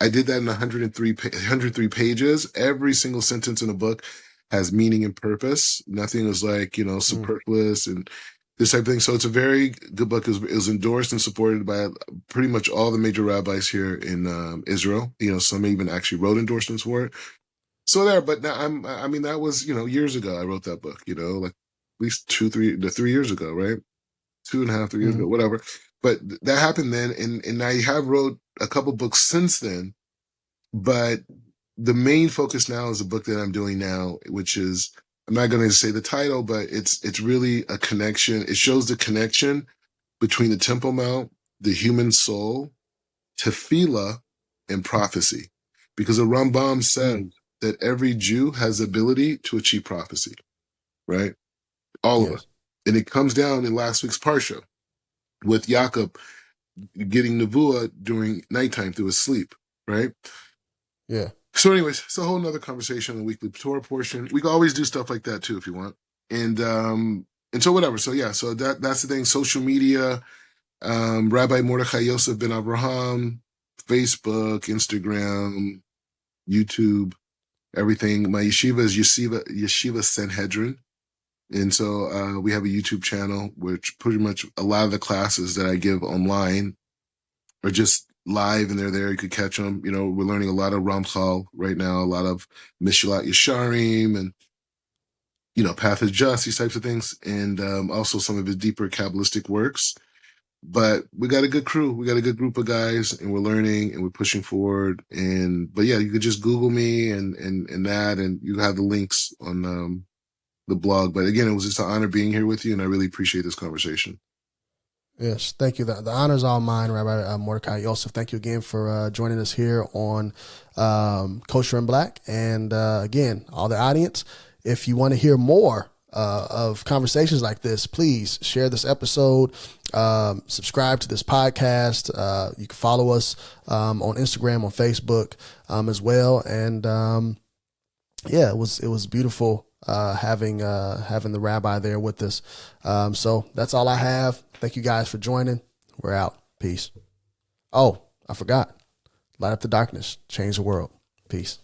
I did that in 103 pages. Every single sentence in the book has meaning and purpose. Nothing is superfluous. And this type of thing. So it's a very good book. It was endorsed and supported by pretty much all the major rabbis here in Israel. Some even actually wrote endorsements for it. So there, but now that was, years ago I wrote that book, like at least 3 years ago, right? 2.5, 3 years ago, whatever. But that happened then. And I have wrote a couple books since then, but the main focus now is the book that I'm doing now, which is, I'm not going to say the title, but it's really a connection. It shows the connection between the Temple Mount, the human soul, tefillah, and prophecy. Because the Rambam said that every Jew has the ability to achieve prophecy, right? All of us. And it comes down in last week's Parsha with Yaakov getting Nevuah during nighttime through his sleep, right? Yeah. So anyways, it's a whole nother conversation on the weekly Torah portion. We can always do stuff like that too if you want. And so whatever. So yeah, so that's the thing. Social media, Rabbi Mordechai Yosef ben Abraham, Facebook, Instagram, YouTube, everything. My yeshiva is Yeshiva Sanhedrin. And so we have a YouTube channel, which pretty much a lot of the classes that I give online are just live, and they're there. You could catch them. We're learning a lot of Ramchal right now, a lot of Meah Shearim, and Path is Just, these types of things, and also some of his deeper Kabbalistic works. But we got a good crew. We got a good group of guys, and we're learning and we're pushing forward. But yeah, you could just Google me and that, and you have the links on the blog. But again, it was just an honor being here with you, and I really appreciate this conversation. Yes, thank you. The honor is all mine, Rabbi Mordechai Yosef. Thank you again for joining us here on Kosher and Black. And again, all the audience, if you want to hear more of conversations like this, please share this episode, subscribe to this podcast. You can follow us on Instagram, on Facebook as well. And it was beautiful having the rabbi there with us. So that's all I have. Thank you guys for joining. We're out. Peace. Oh, I forgot. Light up the darkness. Change the world. Peace.